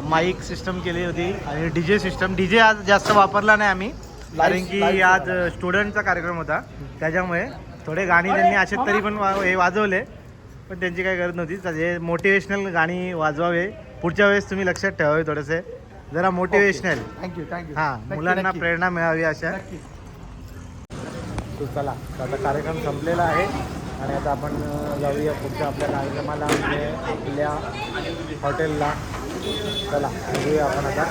माईक सिस्टम केली होती आणि D J system. D J आज जास्त वापरला नाही आम्ही, कारण की आज स्टुडंटचा कार्यक्रम होता. त्याच्यामुळे थोडे गाणी त्यांनी असे तरी पण हे वाजवले, पण त्यांची काही गरज नव्हती. जे मोटिवेशनल गाणी वाजवावे पुढच्या वेळेस तुम्ही लक्षात ठेवावे. थोडेसे जरा मोटिवेशनल. थँक्यू. हां, मुलांना प्रेरणा मिळावी अशा. तो चला, आता कार्यक्रम संपलेला आहे आणि आता आपण जाऊया पुढच्या आपल्या कार्यक्रमाला, म्हणजे आपल्या हॉटेलला. चला, बघूया आपण आता.